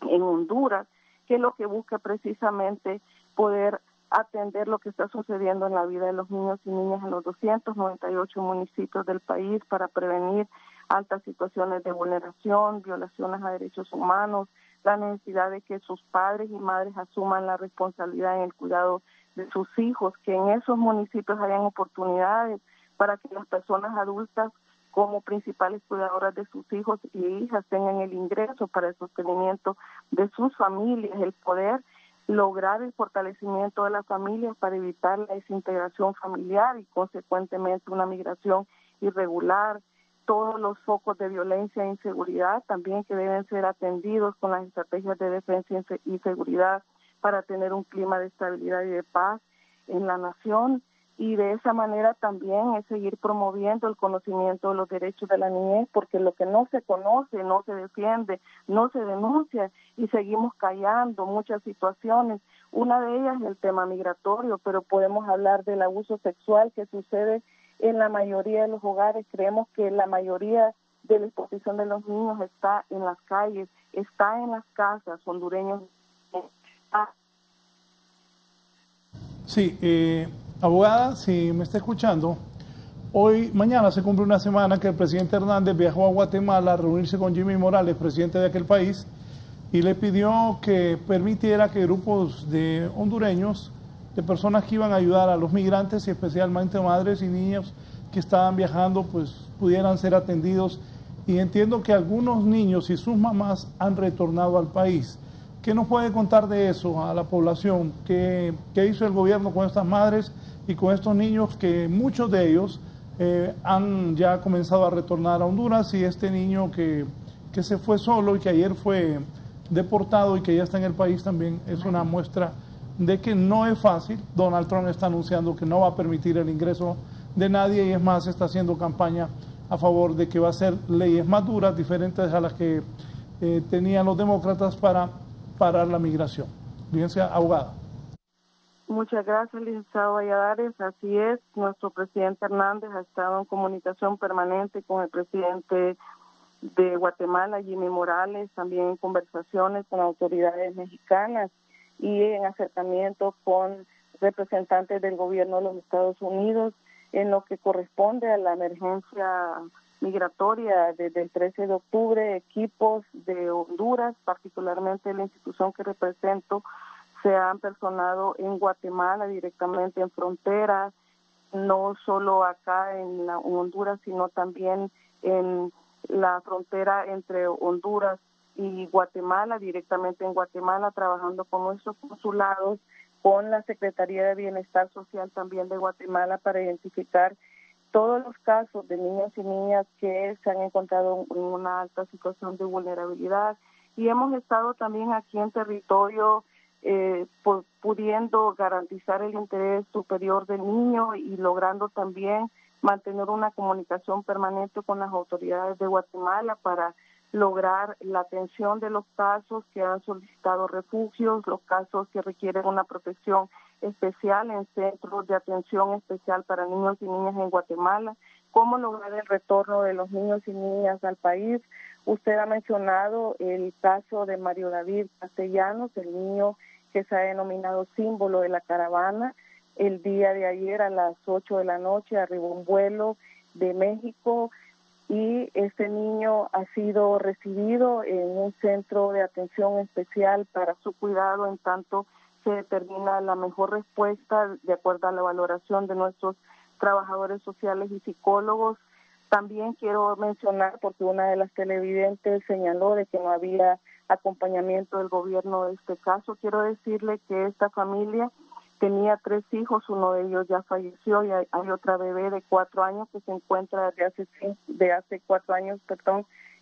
en Honduras, que es lo que busca precisamente poder atender lo que está sucediendo en la vida de los niños y niñas en los 298 municipios del país para prevenir altas situaciones de vulneración, violaciones a derechos humanos, la necesidad de que sus padres y madres asuman la responsabilidad en el cuidado de sus hijos, que en esos municipios hayan oportunidades para que las personas adultas como principales cuidadoras de sus hijos y hijas tengan el ingreso para el sostenimiento de sus familias, el poder lograr el fortalecimiento de las familias para evitar la desintegración familiar y consecuentemente una migración irregular, todos los focos de violencia e inseguridad también que deben ser atendidos con las estrategias de defensa y seguridad para tener un clima de estabilidad y de paz en la nación, y de esa manera también es seguir promoviendo el conocimiento de los derechos de la niñez, porque lo que no se conoce, no se defiende, no se denuncia y seguimos callando muchas situaciones. Una de ellas es el tema migratorio, pero podemos hablar del abuso sexual que sucede en la mayoría de los hogares. Creemos que la mayoría de la exposición de los niños está en las calles, está en las casas hondureños. Sí, abogada, si me está escuchando, mañana se cumple una semana que el presidente Hernández viajó a Guatemala a reunirse con Jimmy Morales, presidente de aquel país, y le pidió que permitiera que grupos de hondureños, de personas que iban a ayudar a los migrantes y especialmente madres y niños que estaban viajando, pues pudieran ser atendidos. Y entiendo que algunos niños y sus mamás han retornado al país. ¿Qué nos puede contar de eso a la población? ¿Qué hizo el gobierno con estas madres y con estos niños, que muchos de ellos han ya comenzado a retornar a Honduras, y este niño que se fue solo y que ayer fue deportado y que ya está en el país también es una muestra de que no es fácil? Donald Trump está anunciando que no va a permitir el ingreso de nadie, y es más, está haciendo campaña a favor de que va a hacer leyes más duras, diferentes a las que tenían los demócratas para parar la migración. Fíjense, abogada. Muchas gracias, licenciado Valladares. Así es, nuestro presidente Hernández ha estado en comunicación permanente con el presidente de Guatemala, Jimmy Morales, también en conversaciones con autoridades mexicanas y en acercamiento con representantes del gobierno de los Estados Unidos en lo que corresponde a la emergencia migratoria. Desde el 13 de octubre, equipos de Honduras, particularmente la institución que represento, se han personado en Guatemala, directamente en frontera, no solo acá en Honduras, sino también en la frontera entre Honduras y Guatemala, directamente en Guatemala, trabajando con nuestros consulados, con la Secretaría de Bienestar Social también de Guatemala, para identificar todos los casos de niños y niñas que se han encontrado en una alta situación de vulnerabilidad. Y hemos estado también aquí en territorio pudiendo garantizar el interés superior del niño y logrando también mantener una comunicación permanente con las autoridades de Guatemala para lograr la atención de los casos que han solicitado refugios, los casos que requieren una protección especial en centros de atención especial para niños y niñas en Guatemala, cómo lograr el retorno de los niños y niñas al país. Usted ha mencionado el caso de Mario David Castellanos, el niño que se ha denominado símbolo de la caravana. El día de ayer a las 8 de la noche arribó un vuelo de México y este niño ha sido recibido en un centro de atención especial para su cuidado, en tanto se determina la mejor respuesta de acuerdo a la valoración de nuestros trabajadores sociales y psicólogos. También quiero mencionar, porque una de las televidentes señaló de que no había acompañamiento del gobierno de este caso, quiero decirle que esta familia tenía 3 hijos, uno de ellos ya falleció y hay otra bebé de 4 años que se encuentra de hace 4 años,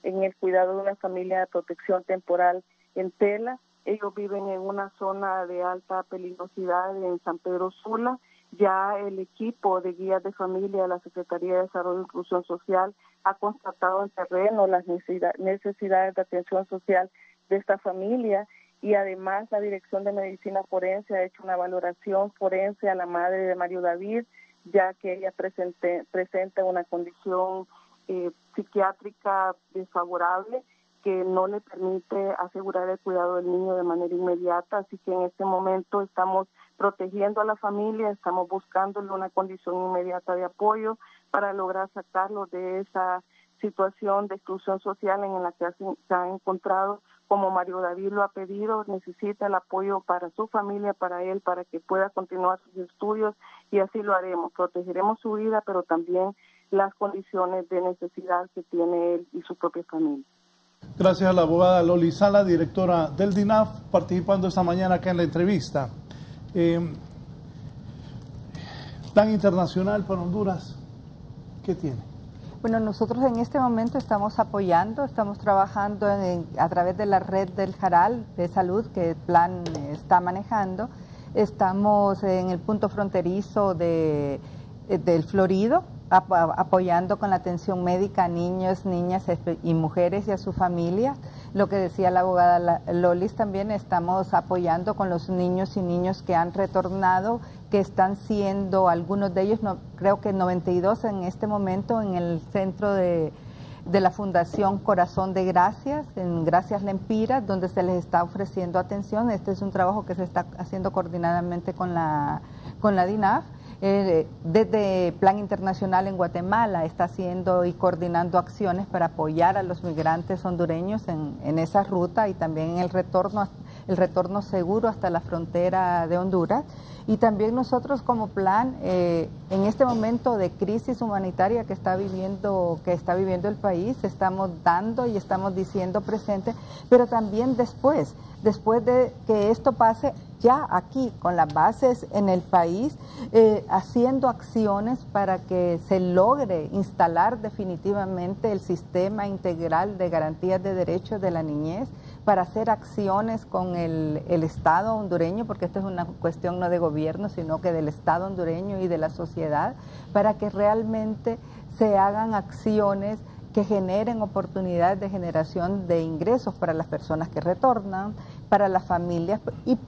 en el cuidado de una familia de protección temporal en Tela. Ellos viven en una zona de alta peligrosidad en San Pedro Sula. Ya el equipo de guías de familia de la Secretaría de Desarrollo e Inclusión Social ha constatado en terreno las necesidades de atención social de esta familia, y además la Dirección de Medicina Forense ha hecho una valoración forense a la madre de Mario David, ya que ella presenta una condición psiquiátrica desfavorable que no le permite asegurar el cuidado del niño de manera inmediata. Así que en este momento estamos protegiendo a la familia, estamos buscándole una condición inmediata de apoyo para lograr sacarlo de esa situación de exclusión social en la que se han encontrado como Mario David lo ha pedido, necesita el apoyo para su familia, para él, para que pueda continuar sus estudios, y así lo haremos. Protegeremos su vida, pero también las condiciones de necesidad que tiene él y su propia familia. Gracias a la abogada Loli Sala, directora del DINAF, participando esta mañana acá en la entrevista. Plan internacional para Honduras, ¿qué tiene? Bueno, nosotros en este momento estamos apoyando, estamos trabajando a través de la red del Jaral de salud que el plan está manejando. Estamos en el punto fronterizo del Florido, apoyando con la atención médica a niños, niñas y mujeres y a su familia. Lo que decía la abogada Lolis, también estamos apoyando con los niños y niños que han retornado, que están siendo, algunos de ellos, creo que 92 en este momento, en el centro de la Fundación Corazón de Gracias, en Gracias Lempiras, donde se les está ofreciendo atención. Este es un trabajo que se está haciendo coordinadamente con la DINAF. Desde Plan Internacional en Guatemala está haciendo y coordinando acciones para apoyar a los migrantes hondureños en esa ruta y también en el retorno seguro hasta la frontera de Honduras. Y también nosotros como plan, en este momento de crisis humanitaria que está viviendo el país, estamos dando y estamos diciendo presente, pero también después de que esto pase, ya aquí con las bases en el país, haciendo acciones para que se logre instalar definitivamente el sistema integral de garantías de derechos de la niñez, para hacer acciones con el Estado hondureño, porque esto es una cuestión no de gobierno, sino que del Estado hondureño y de la sociedad, para que realmente se hagan acciones que generen oportunidades de generación de ingresos para las personas que retornan, para las familias y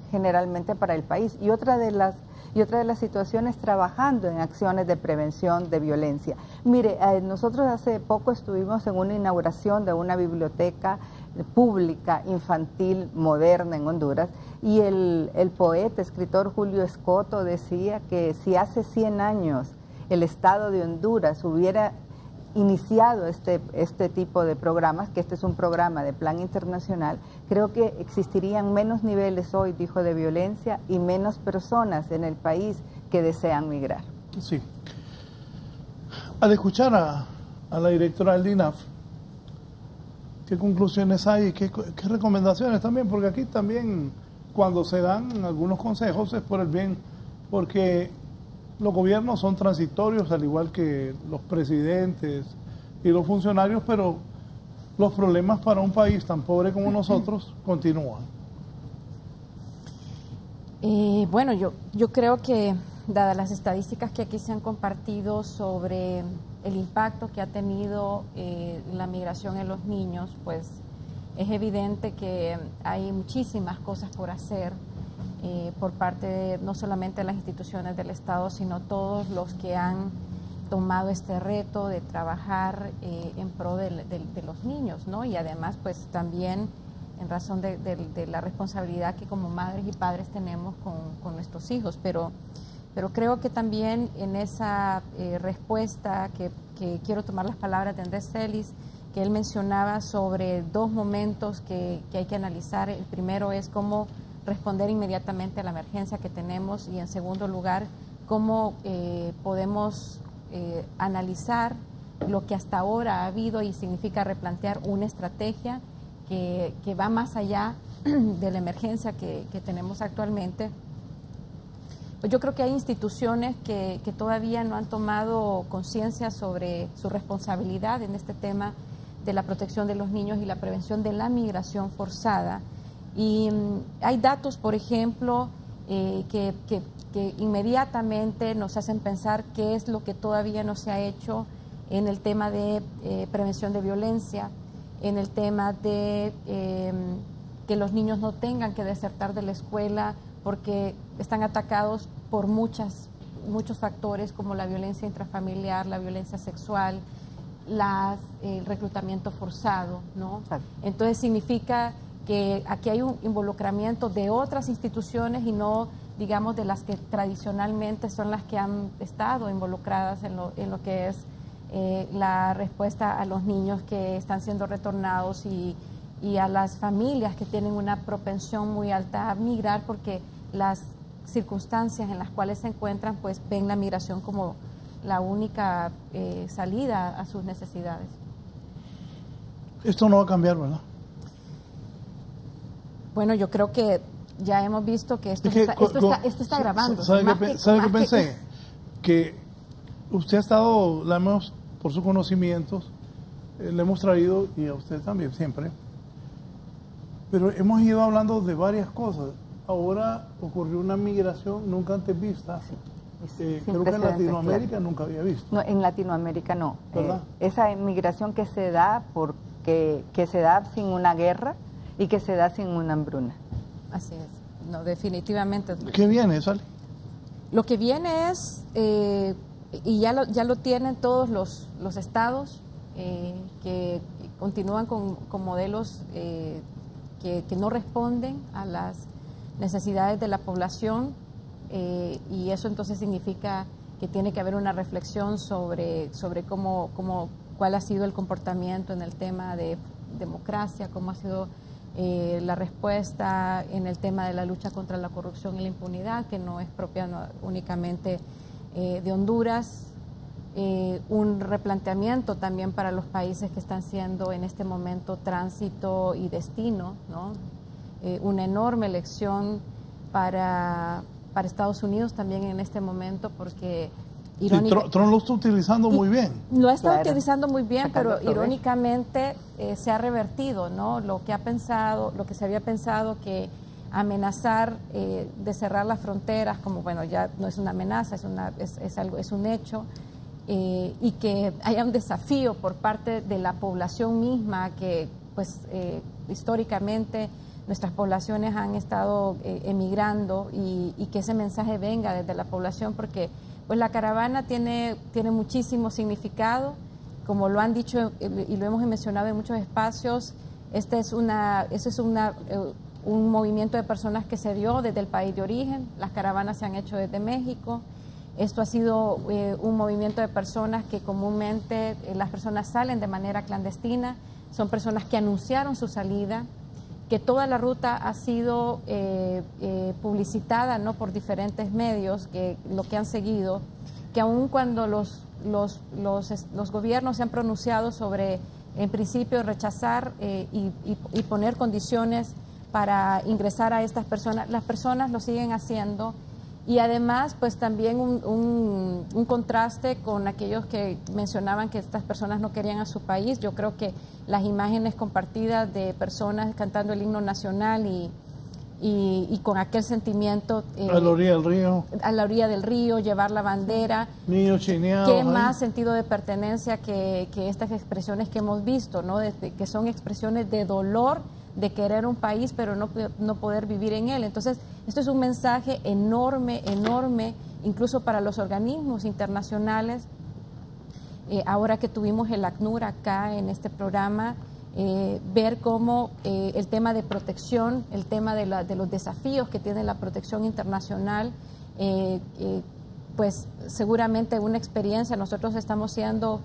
generalmente para el país. Y otra de las situaciones, trabajando en acciones de prevención de violencia. Mire, nosotros hace poco estuvimos en una inauguración de una biblioteca pública infantil moderna en Honduras, y el poeta, escritor Julio Escoto decía que si hace 100 años el Estado de Honduras hubiera iniciado este tipo de programas, que este es un programa de plan internacional, creo que existirían menos niveles hoy, dijo, de violencia y menos personas en el país que desean migrar. Sí. Al escuchar a la directora del DINAF, ¿qué conclusiones hay y qué recomendaciones también? Porque aquí también, cuando se dan algunos consejos, es por el bien, porque los gobiernos son transitorios, al igual que los presidentes y los funcionarios, pero los problemas para un país tan pobre como nosotros continúan. Bueno, yo creo que, dadas las estadísticas que aquí se han compartido sobre el impacto que ha tenido la migración en los niños, pues es evidente que hay muchísimas cosas por hacer por parte no solamente de las instituciones del Estado, sino todos los que han tomado este reto de trabajar en pro de los niños, ¿no? Y además, pues también en razón de la responsabilidad que como madres y padres tenemos con nuestros hijos, pero creo que también en esa respuesta que quiero tomar las palabras de Andrés Celis, que él mencionaba sobre dos momentos que hay que analizar. El primero es cómo responder inmediatamente a la emergencia que tenemos, y en segundo lugar, cómo podemos analizar lo que hasta ahora ha habido, y significa replantear una estrategia que va más allá de la emergencia que tenemos actualmente. Pues yo creo que hay instituciones que todavía no han tomado conciencia sobre su responsabilidad en este tema de la protección de los niños y la prevención de la migración forzada. Y hay datos, por ejemplo, que inmediatamente nos hacen pensar qué es lo que todavía no se ha hecho en el tema de prevención de violencia, en el tema de que los niños no tengan que desertar de la escuela porque están atacados por muchos factores, como la violencia intrafamiliar, la violencia sexual, el reclutamiento forzado, ¿no? Entonces significa que aquí hay un involucramiento de otras instituciones y no, digamos, de las que tradicionalmente son las que han estado involucradas en lo que es la respuesta a los niños que están siendo retornados y y a las familias que tienen una propensión muy alta a migrar porque las circunstancias en las cuales se encuentran pues ven la migración como la única salida a sus necesidades. Esto no va a cambiar, ¿verdad? Bueno, yo creo que ya hemos visto que esto está grabando. ¿Sabe qué pensé? Que usted ha estado, por sus conocimientos, le hemos traído, y a usted también siempre, pero hemos ido hablando de varias cosas. Ahora ocurrió una migración nunca antes vista. Creo que en Latinoamérica nunca había visto. No, en Latinoamérica no. ¿Verdad? Esa inmigración que se da que se da sin una guerra y que se da sin una hambruna. Así es. No, definitivamente. ¿Qué viene, Sally? Lo que viene es, y ya lo tienen todos los estados que continúan con modelos que no responden a las necesidades de la población, y eso entonces significa que tiene que haber una reflexión sobre cuál ha sido el comportamiento en el tema de democracia, cómo ha sido la respuesta en el tema de la lucha contra la corrupción y la impunidad, que no es propia únicamente de Honduras. Un replanteamiento también para los países que están siendo en este momento tránsito y destino, ¿no? Una enorme lección para Estados Unidos también en este momento, porque Trump lo está utilizando muy bien. Lo está utilizando muy bien, pero irónicamente se ha revertido, ¿no? Lo que se había pensado que amenazar de cerrar las fronteras, como bueno, ya no es una amenaza, es un hecho, y que haya un desafío por parte de la población misma, que pues históricamente nuestras poblaciones han estado emigrando, y que ese mensaje venga desde la población, porque pues la caravana tiene muchísimo significado, como lo han dicho y lo hemos mencionado en muchos espacios. Este es un movimiento de personas que se dio desde el país de origen. Las caravanas se han hecho desde México. Esto ha sido un movimiento de personas que comúnmente las personas salen de manera clandestina, son personas que anunciaron su salida, que toda la ruta ha sido publicitada, ¿no?, por diferentes medios, que lo que han seguido, que aun cuando los gobiernos se han pronunciado sobre, en principio, rechazar y poner condiciones para ingresar a estas personas, las personas lo siguen haciendo. Y además, pues también un contraste con aquellos que mencionaban que estas personas no querían a su país. Yo creo que las imágenes compartidas de personas cantando el himno nacional y con aquel sentimiento... a la orilla del río. A la orilla del río, llevar la bandera. Niños chineados. Qué más sentido de pertenencia que estas expresiones que hemos visto, ¿no? Que son expresiones de dolor, de querer un país, pero no poder vivir en él. Entonces, esto es un mensaje enorme, incluso para los organismos internacionales. Ahora que tuvimos el ACNUR acá en este programa, ver cómo el tema de protección, el tema de los desafíos que tiene la protección internacional, pues seguramente una experiencia. Nosotros estamos siendo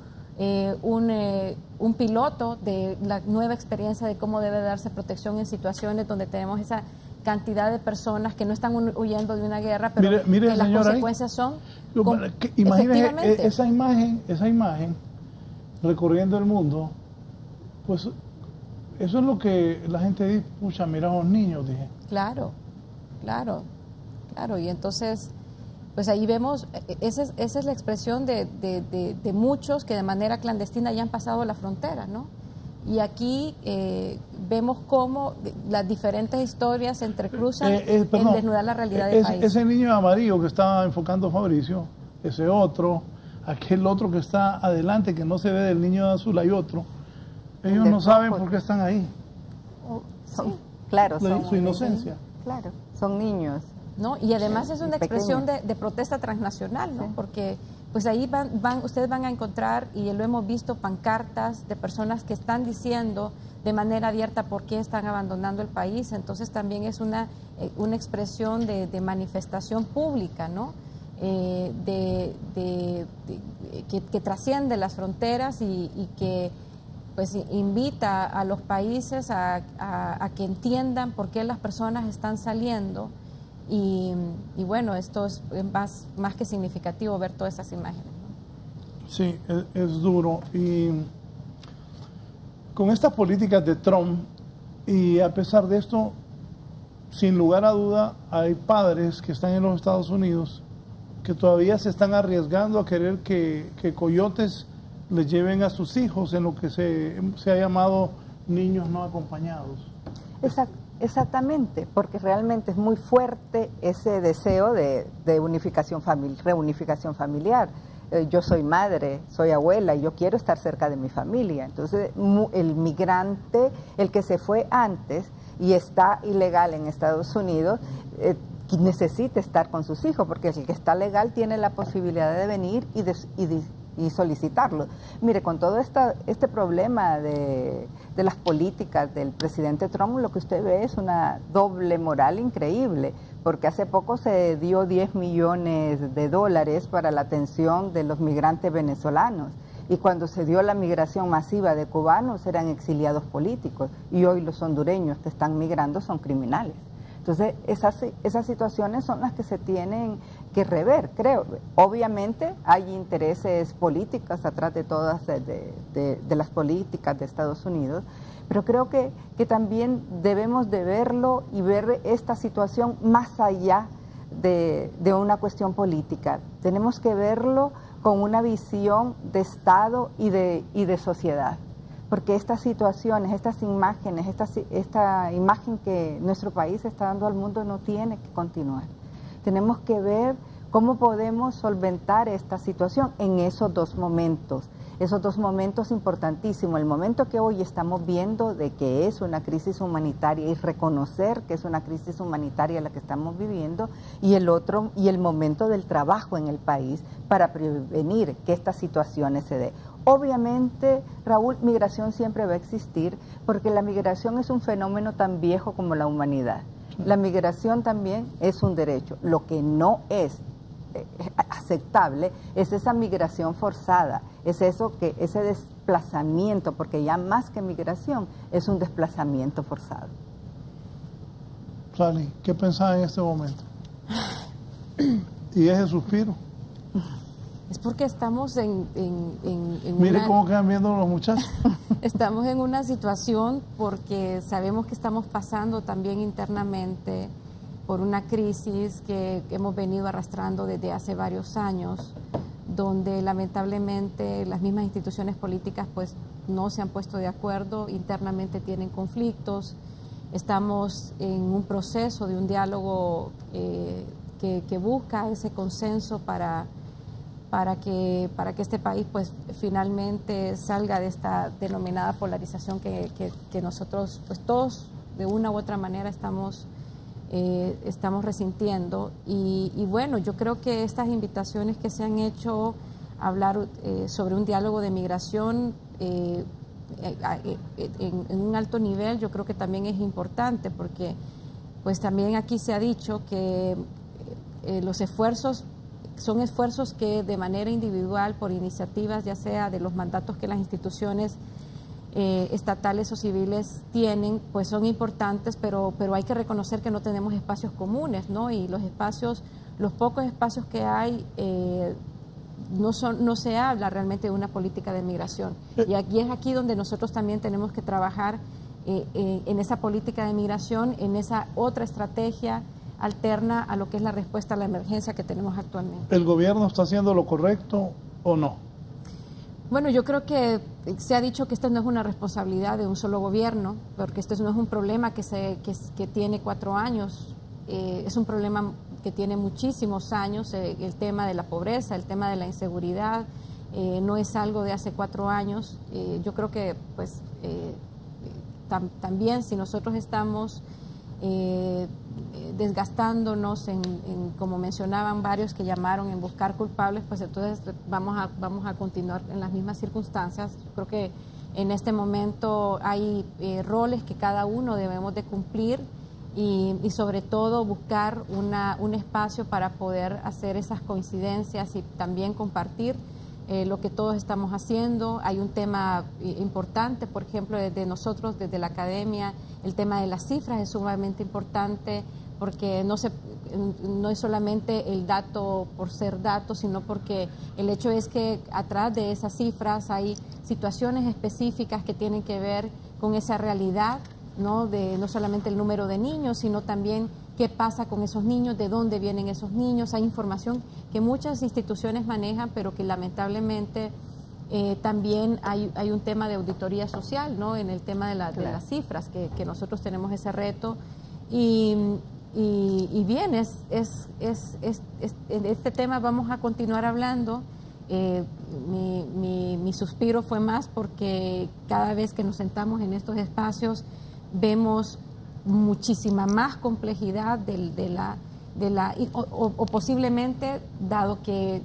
un piloto de la nueva experiencia de cómo debe darse protección en situaciones donde tenemos esa cantidad de personas que no están huyendo de una guerra, pero mire, que las consecuencias son... Imagínese esa imagen recorriendo el mundo, pues eso es lo que la gente dice, pucha, mira a los niños, dije. Claro, y entonces... Pues ahí vemos, esa es la expresión de muchos que de manera clandestina ya han pasado la frontera, ¿no? Y aquí vemos cómo las diferentes historias se entrecruzan en desnudar la realidad del país. Ese niño amarillo que estaba enfocando Fabricio, ese otro, aquel otro que está adelante, que no se ve del niño de azul, hay otro. Ellos no saben por qué están ahí. Claro, su inocencia. Claro, son niños. ¿No? Y además es una expresión de protesta transnacional, ¿no? Sí. Porque pues ahí ustedes van a encontrar, y lo hemos visto, pancartas de personas que están diciendo de manera abierta por qué están abandonando el país. Entonces también es una expresión de manifestación pública, ¿no? Que trasciende las fronteras y que pues invita a los países a que entiendan por qué las personas están saliendo y bueno, esto es más que significativo ver todas esas imágenes, ¿no? Sí, es duro. Y con estas políticas de Trump, y a pesar de esto, sin lugar a duda, hay padres que están en los Estados Unidos que todavía se están arriesgando a querer que coyotes les lleven a sus hijos en lo que se ha llamado niños no acompañados. Exactamente, porque realmente es muy fuerte ese deseo de reunificación familiar. Yo soy madre, soy abuela y yo quiero estar cerca de mi familia. Entonces, el migrante, el que se fue antes y está ilegal en Estados Unidos, necesita estar con sus hijos, porque el que está legal tiene la posibilidad de venir y solicitarlo. Mire, con todo este problema de las políticas del presidente Trump, lo que usted ve es una doble moral increíble, porque hace poco se dio $10 millones para la atención de los migrantes venezolanos, y cuando se dio la migración masiva de cubanos eran exiliados políticos, y hoy los hondureños que están migrando son criminales. Entonces, esas situaciones son las que se tienen que rever, creo. Obviamente hay intereses políticos atrás de todas de las políticas de Estados Unidos, pero creo que también debemos de verlo y ver esta situación más allá de una cuestión política. Tenemos que verlo con una visión de Estado y de sociedad. Porque estas situaciones, estas imágenes, esta imagen que nuestro país está dando al mundo no tiene que continuar. Tenemos que ver cómo podemos solventar esta situación en esos dos momentos importantísimos. El momento que hoy estamos viendo de que es una crisis humanitaria y reconocer que es una crisis humanitaria la que estamos viviendo, y el momento del trabajo en el país para prevenir que estas situaciones se den. Obviamente, Raúl, migración siempre va a existir, porque la migración es un fenómeno tan viejo como la humanidad. La migración también es un derecho. Lo que no es aceptable es esa migración forzada, ese desplazamiento, porque ya más que migración es un desplazamiento forzado. Sally, ¿qué pensaba en este momento? Y ese suspiro. Es porque estamos en Mire cómo quedan viendo los muchachos. Estamos en una situación porque sabemos que estamos pasando también internamente por una crisis que hemos venido arrastrando desde hace varios años, donde lamentablemente las mismas instituciones políticas pues no se han puesto de acuerdo, internamente tienen conflictos. Estamos en un proceso de un diálogo que busca ese consenso para que este país pues finalmente salga de esta denominada polarización que nosotros pues todos de una u otra manera estamos resintiendo. Y bueno, yo creo que estas invitaciones que se han hecho a hablar sobre un diálogo de migración en un alto nivel, yo creo que también es importante, porque pues también aquí se ha dicho que los esfuerzos son esfuerzos que de manera individual, por iniciativas ya sea de los mandatos que las instituciones estatales o civiles tienen, pues son importantes, pero hay que reconocer que no tenemos espacios comunes, ¿no? Y los pocos espacios que hay, no se habla realmente de una política de migración. Y es aquí donde nosotros también tenemos que trabajar en esa política de migración, en esa otra estrategia alterna a lo que es la respuesta a la emergencia que tenemos actualmente. ¿El gobierno está haciendo lo correcto o no? Bueno, yo creo que se ha dicho que esto no es una responsabilidad de un solo gobierno, porque esto no es un problema que tiene 4 años, es un problema que tiene muchísimos años, el tema de la pobreza, el tema de la inseguridad, no es algo de hace 4 años. Yo creo que pues también si nosotros estamos desgastándonos como mencionaban varios que llamaron, en buscar culpables, pues entonces vamos a continuar en las mismas circunstancias. Creo que en este momento hay roles que cada uno debemos de cumplir y sobre todo buscar un espacio para poder hacer esas coincidencias y también compartir lo que todos estamos haciendo. Hay un tema importante, por ejemplo, desde nosotros, desde la academia, el tema de las cifras es sumamente importante, porque no es solamente el dato por ser dato, sino porque el hecho es que atrás de esas cifras hay situaciones específicas que tienen que ver con esa realidad, no solamente el número de niños, sino también qué pasa con esos niños, de dónde vienen esos niños. Hay información que muchas instituciones manejan, pero que lamentablemente también hay un tema de auditoría social, ¿no? En el tema de las cifras, que nosotros tenemos ese reto. Y bien, en este tema vamos a continuar hablando. Mi suspiro fue más porque cada vez que nos sentamos en estos espacios vemos muchísima más complejidad o posiblemente, dado que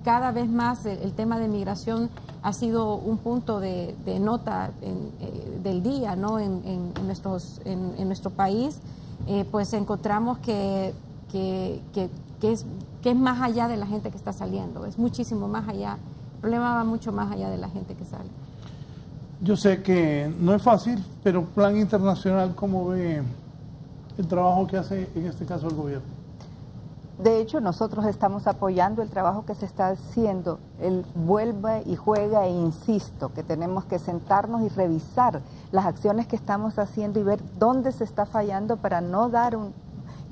cada vez más el tema de migración ha sido un punto de nota del día, ¿no? en nuestro país, pues encontramos que es más allá de la gente que está saliendo, es muchísimo más allá, el problema va mucho más allá de la gente que sale. Yo sé que no es fácil, pero Plan Internacional, ¿cómo ve el trabajo que hace en este caso el gobierno? De hecho, nosotros estamos apoyando el trabajo que se está haciendo. Él vuelve y juega e insisto que tenemos que sentarnos y revisar las acciones que estamos haciendo y ver dónde se está fallando para no dar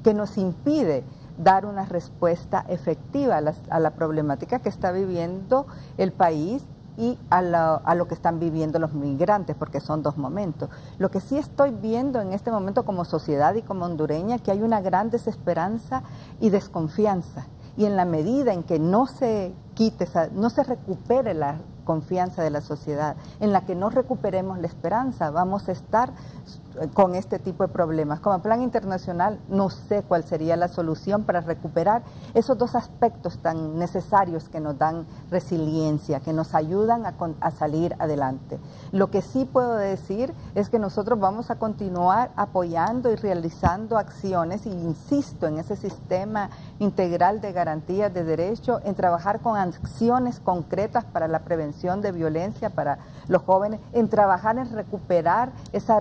que nos impide dar una respuesta efectiva a la problemática que está viviendo el país y a lo que están viviendo los migrantes, porque son dos momentos. Lo que sí estoy viendo en este momento como sociedad y como hondureña, que hay una gran desesperanza y desconfianza, y en la medida en que no se recupere la confianza de la sociedad, en la que no recuperemos la esperanza, vamos a estar con este tipo de problemas. Como Plan Internacional, no sé cuál sería la solución para recuperar esos dos aspectos tan necesarios que nos dan resiliencia, que nos ayudan a salir adelante. Lo que sí puedo decir es que nosotros vamos a continuar apoyando y realizando acciones, y insisto en ese sistema integral de garantías de derecho, en trabajar con acciones concretas para la prevención de violencia para los jóvenes, en trabajar en recuperar esa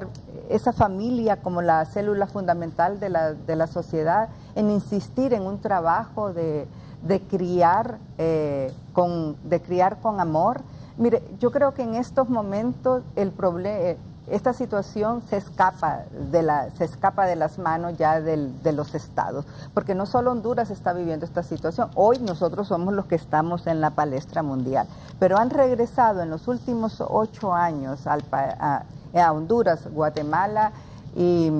familia como la célula fundamental de la sociedad, en insistir en un trabajo de criar con amor. Mire, yo creo que en estos momentos esta situación se escapa de las manos ya de los estados, porque no solo Honduras está viviendo esta situación, hoy nosotros somos los que estamos en la palestra mundial, pero han regresado en los últimos 8 años a Honduras, Guatemala y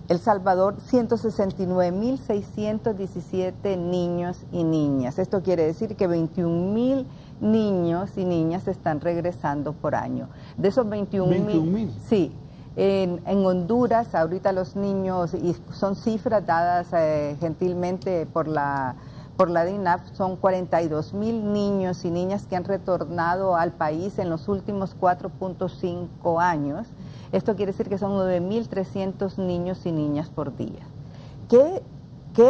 El Salvador 169.617 niños y niñas. Esto quiere decir que 21.000 niños y niñas están regresando por año. De esos 21.000, sí. En Honduras, ahorita los niños, y son cifras dadas gentilmente por la DINAF, son 42.000 niños y niñas que han retornado al país en los últimos 4.5 años. Esto quiere decir que son 9.300 niños y niñas por día. ¿Qué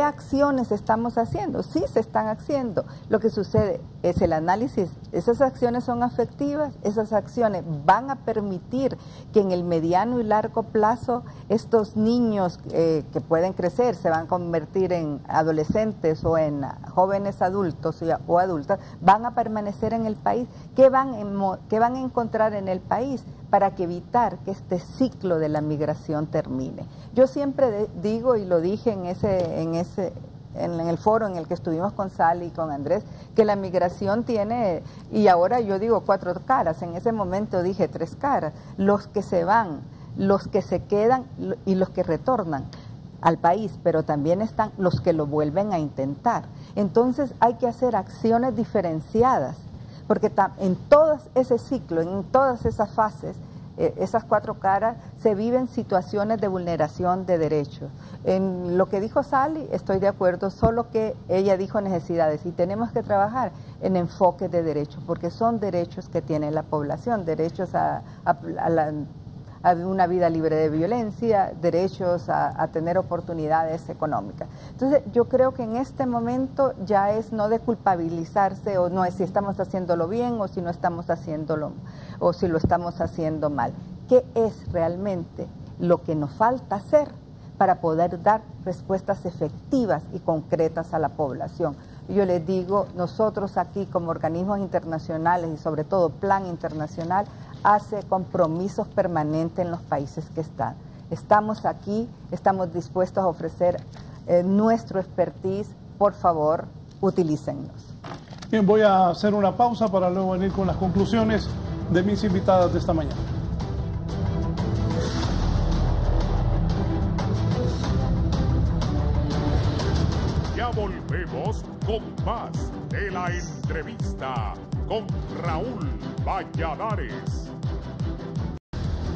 acciones estamos haciendo? Sí, se están haciendo. Lo que sucede es el análisis. Esas acciones son efectivas, esas acciones van a permitir que en el mediano y largo plazo estos niños que pueden crecer, se van a convertir en adolescentes o en jóvenes adultos o adultas, van a permanecer en el país. ¿Qué van a encontrar en el país para que evitar que este ciclo de la migración termine? Yo siempre digo, y lo dije en el foro en el que estuvimos con Sally y con Andrés, que la migración tiene, y ahora yo digo 4 caras, en ese momento dije 3 caras, los que se van, los que se quedan y los que retornan al país, pero también están los que lo vuelven a intentar. Entonces hay que hacer acciones diferenciadas, porque en todo ese ciclo, en todas esas fases, esas 4 caras, se viven situaciones de vulneración de derechos. En lo que dijo Sally estoy de acuerdo, solo que ella dijo necesidades, y tenemos que trabajar en enfoque de derechos, porque son derechos que tiene la población, derechos a una vida libre de violencia, derechos a tener oportunidades económicas. Entonces, yo creo que en este momento ya es no de culpabilizarse o no es si estamos haciéndolo bien o si no estamos haciéndolo o si lo estamos haciendo mal. ¿Qué es realmente lo que nos falta hacer para poder dar respuestas efectivas y concretas a la población? Yo les digo, nosotros aquí como organismos internacionales y sobre todo Plan Internacional, hace compromisos permanentes en los países que están. Estamos aquí, estamos dispuestos a ofrecer nuestro expertise. Por favor, utilícennos. Bien, voy a hacer una pausa para luego venir con las conclusiones de mis invitadas de esta mañana. Ya volvemos con más de la entrevista con Raúl Valladares.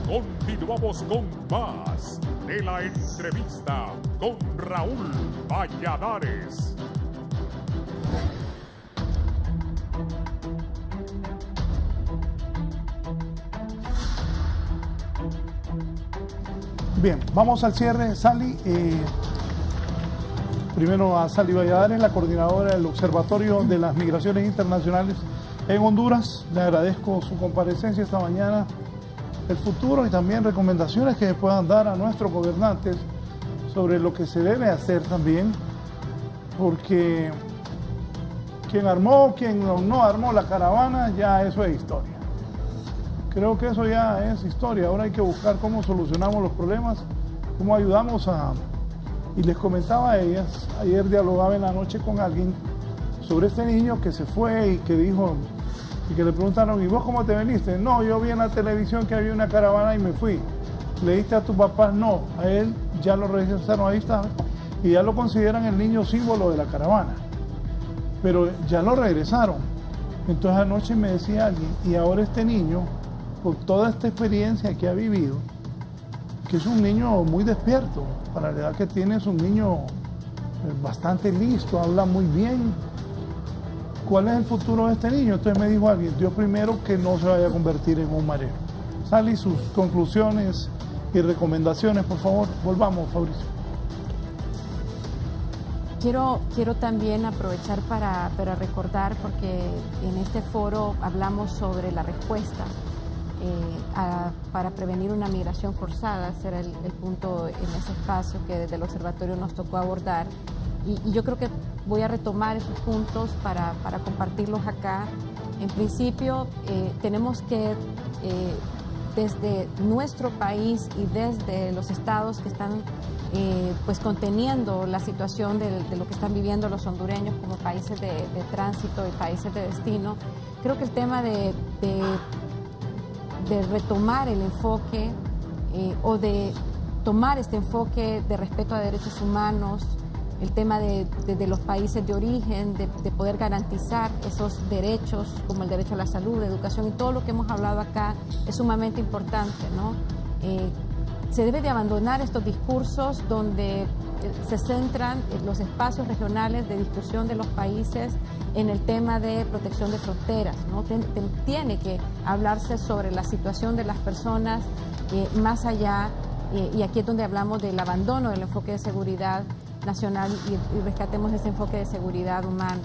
Continuamos con más de la entrevista con Raúl Valladares. Bien, vamos al cierre, Sally. Primero a Sally Valladares, la coordinadora del Observatorio de las Migraciones Internacionales en Honduras. Le agradezco su comparecencia esta mañana, el futuro y también recomendaciones que puedan dar a nuestros gobernantes sobre lo que se debe hacer también, porque quien armó, quien no armó la caravana, ya eso es historia. Creo que eso ya es historia. Ahora hay que buscar cómo solucionamos los problemas, cómo ayudamos a... Y les comentaba a ellas, ayer dialogaba en la noche con alguien sobre este niño que se fue y que dijo, y que le preguntaron, ¿y vos cómo te veniste? No, yo vi en la televisión que había una caravana y me fui. ¿Le diste a tus papás? No, a él ya lo regresaron, ahí está, y ya lo consideran el niño símbolo de la caravana. Pero ya lo regresaron. Entonces anoche me decía alguien, y ahora este niño, por toda esta experiencia que ha vivido, que es un niño muy despierto, para la edad que tiene es un niño bastante listo, habla muy bien. ¿Cuál es el futuro de este niño? Entonces me dijo alguien, Dios primero que no se vaya a convertir en un marero. Sally, sus conclusiones y recomendaciones, por favor. Volvamos, Fabricio. Quiero también aprovechar para recordar, porque en este foro hablamos sobre la respuesta para prevenir una migración forzada. Ese era el punto en ese espacio que desde el observatorio nos tocó abordar. Y yo creo que voy a retomar esos puntos para compartirlos acá. En principio, tenemos que, desde nuestro país y desde los estados que están pues conteniendo la situación de lo que están viviendo los hondureños como países de tránsito y países de destino, creo que el tema de retomar el enfoque o de tomar este enfoque de respeto a derechos humanos, el tema de los países de origen, de poder garantizar esos derechos como el derecho a la salud, educación y todo lo que hemos hablado acá es sumamente importante, ¿no? Se debe de abandonar estos discursos donde se centran los espacios regionales de discusión de los países en el tema de protección de fronteras, ¿no? Tiene que hablarse sobre la situación de las personas más allá, y aquí es donde hablamos del abandono del enfoque de seguridad nacional y rescatemos ese enfoque de seguridad humana.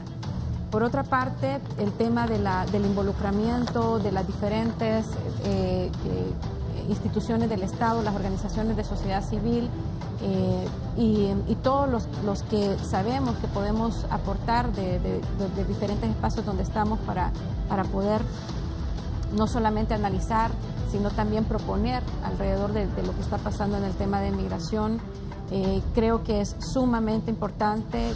Por otra parte, el tema del involucramiento de las diferentes instituciones del Estado, las organizaciones de sociedad civil y todos los que sabemos que podemos aportar de diferentes espacios donde estamos para poder no solamente analizar, sino también proponer alrededor de lo que está pasando en el tema de migración. Creo que es sumamente importante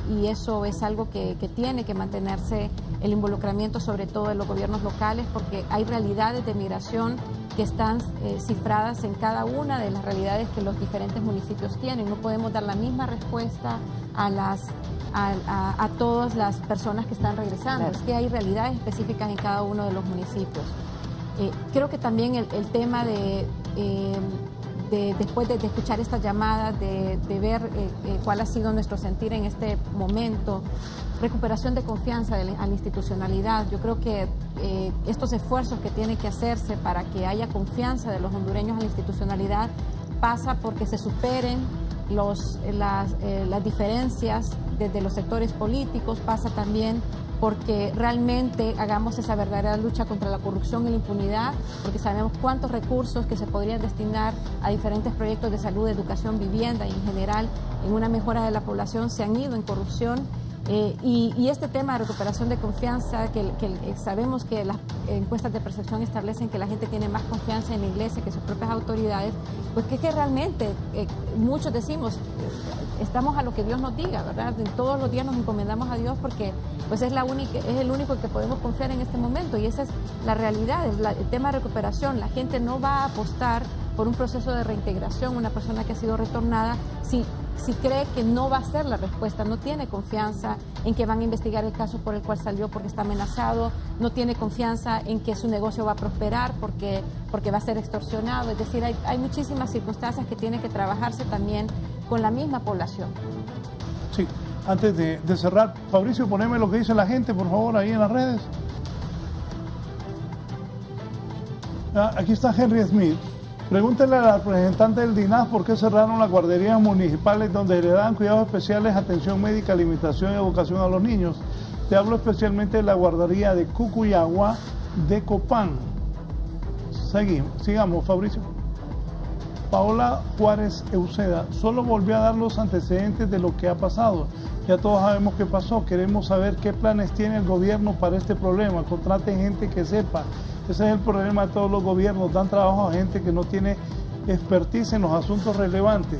y eso es algo que tiene que mantenerse, el involucramiento sobre todo de los gobiernos locales, porque hay realidades de migración que están cifradas en cada una de las realidades que los diferentes municipios tienen. No podemos dar la misma respuesta a todas las personas que están regresando. Es que hay realidades específicas en cada uno de los municipios. Creo que también el tema de después de escuchar estas llamadas, de ver cuál ha sido nuestro sentir en este momento, recuperación de confianza a la institucionalidad. Yo creo que estos esfuerzos que tienen que hacerse para que haya confianza de los hondureños a la institucionalidad pasa porque se superen las diferencias desde los sectores políticos, pasa también porque realmente hagamos esa verdadera lucha contra la corrupción y la impunidad, porque sabemos cuántos recursos que se podrían destinar a diferentes proyectos de salud, educación, vivienda y en general en una mejora de la población se han ido en corrupción. Y este tema de recuperación de confianza, que sabemos que las encuestas de percepción establecen que la gente tiene más confianza en la iglesia que sus propias autoridades, pues que realmente muchos decimos, estamos a lo que Dios nos diga, ¿verdad? Todos los días nos encomendamos a Dios porque pues es el único que podemos confiar en este momento, y esa es la realidad, el tema de recuperación. La gente no va a apostar por un proceso de reintegración, una persona que ha sido retornada, si cree que no va a ser la respuesta, no tiene confianza en que van a investigar el caso por el cual salió porque está amenazado, no tiene confianza en que su negocio va a prosperar porque va a ser extorsionado. Es decir, hay muchísimas circunstancias que tienen que trabajarse también con la misma población. Sí, antes de cerrar, Fabricio, poneme lo que dice la gente, por favor, ahí en las redes. Aquí está Henry Smith. Pregúntele al representante del DINAS por qué cerraron las guarderías municipales donde le dan cuidados especiales, atención médica, alimentación y educación a los niños. Te hablo especialmente de la guardería de Cucuyagua de Copán. Sigamos, Fabricio. Paola Juárez Euseda, solo volvió a dar los antecedentes de lo que ha pasado. Ya todos sabemos qué pasó. Queremos saber qué planes tiene el gobierno para este problema. Contraten gente que sepa. Ese es el problema de todos los gobiernos, dan trabajo a gente que no tiene expertise en los asuntos relevantes.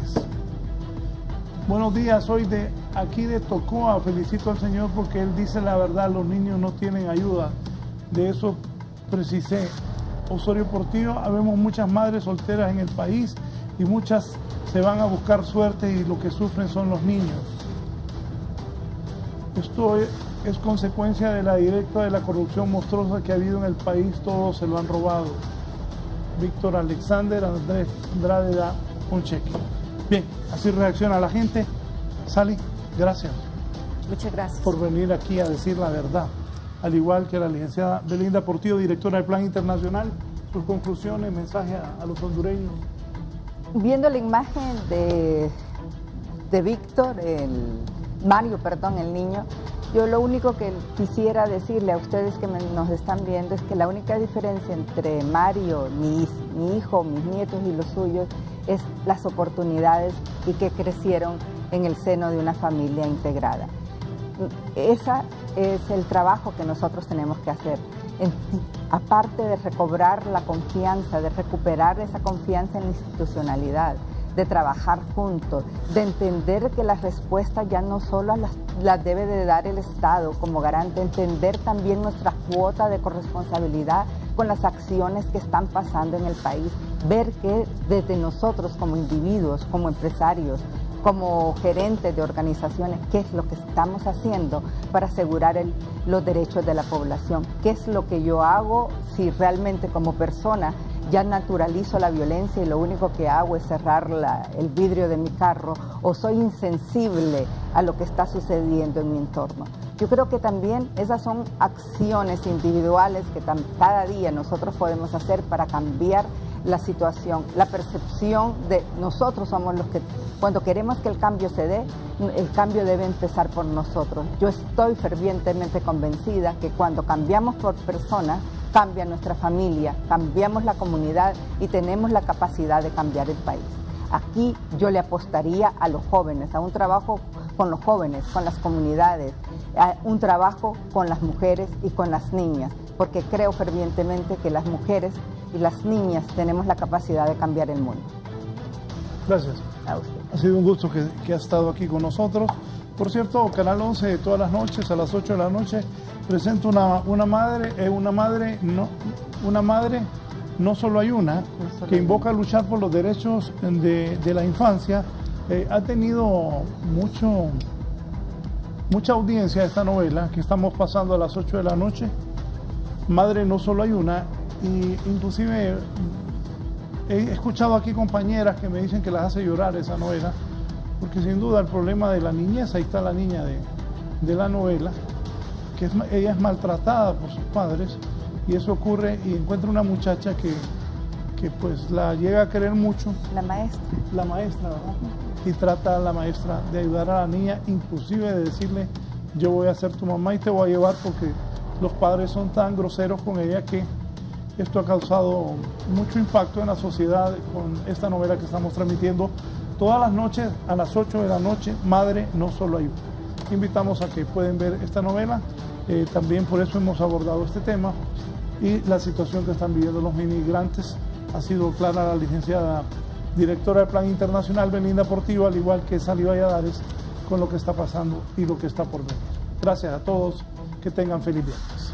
Buenos días, soy de aquí de Tocoa, felicito al Señor porque Él dice la verdad, los niños no tienen ayuda, de eso precisé. Osorio Portillo, habemos muchas madres solteras en el país y muchas se van a buscar suerte y lo que sufren son los niños. Esto es consecuencia de la directa de la corrupción monstruosa que ha habido en el país, todos se lo han robado. Víctor Alexander Andrés Andrade da un cheque. Bien, así reacciona la gente. Sally, gracias. Muchas gracias. Por venir aquí a decir la verdad. Al igual que la licenciada Belinda Portillo, directora del Plan Internacional, sus conclusiones, mensaje a los hondureños. Viendo la imagen de Víctor, Mario, el niño, yo lo único que quisiera decirle a ustedes que nos están viendo es que la única diferencia entre Mario, mi hijo, mis nietos y los suyos es las oportunidades y que crecieron en el seno de una familia integrada. Ese es el trabajo que nosotros tenemos que hacer. Aparte de recobrar la confianza, de recuperar esa confianza en la institucionalidad, de trabajar juntos, de entender que las respuestas ya no solo las debe de dar el Estado como garante, entender también nuestra cuota de corresponsabilidad con las acciones que están pasando en el país, ver que desde nosotros como individuos, como empresarios, como gerentes de organizaciones, qué es lo que estamos haciendo para asegurar los derechos de la población, qué es lo que yo hago si realmente como persona ya naturalizo la violencia y lo único que hago es cerrar el vidrio de mi carro, o soy insensible a lo que está sucediendo en mi entorno. Yo creo que también esas son acciones individuales que cada día nosotros podemos hacer para cambiar la situación, la percepción de nosotros somos los que, cuando queremos que el cambio se dé, el cambio debe empezar por nosotros. Yo estoy fervientemente convencida que cuando cambiamos por personas, cambia nuestra familia, cambiamos la comunidad y tenemos la capacidad de cambiar el país. Aquí yo le apostaría a los jóvenes, a un trabajo con los jóvenes, con las comunidades, a un trabajo con las mujeres y con las niñas, porque creo fervientemente que las mujeres y las niñas tenemos la capacidad de cambiar el mundo. Gracias. A usted. Ha sido un gusto que ha estado aquí con nosotros. Por cierto, Canal 11 todas las noches, a las 8 de la noche, presenta una madre, no solo hay una, que invoca a luchar por los derechos de la infancia. Ha tenido mucha audiencia esta novela que estamos pasando a las 8 de la noche. Madre no solo hay una, y inclusive He escuchado aquí compañeras que me dicen que las hace llorar esa novela, porque sin duda el problema de la niñez, ahí está la niña de la novela, que ella es maltratada por sus padres, y eso ocurre y encuentra una muchacha que pues la llega a querer mucho. La maestra. La maestra, ¿verdad? Y trata a la maestra de ayudar a la niña, inclusive de decirle, yo voy a ser tu mamá y te voy a llevar, porque los padres son tan groseros con ella que esto ha causado mucho impacto en la sociedad con esta novela que estamos transmitiendo todas las noches a las 8 de la noche, Madre no solo ayuda. Invitamos a que pueden ver esta novela, también por eso hemos abordado este tema y la situación que están viviendo los inmigrantes. Ha sido clara la licenciada directora del Plan Internacional, Belinda Portillo, al igual que Sally Valladares, con lo que está pasando y lo que está por venir. Gracias a todos, que tengan feliz viernes.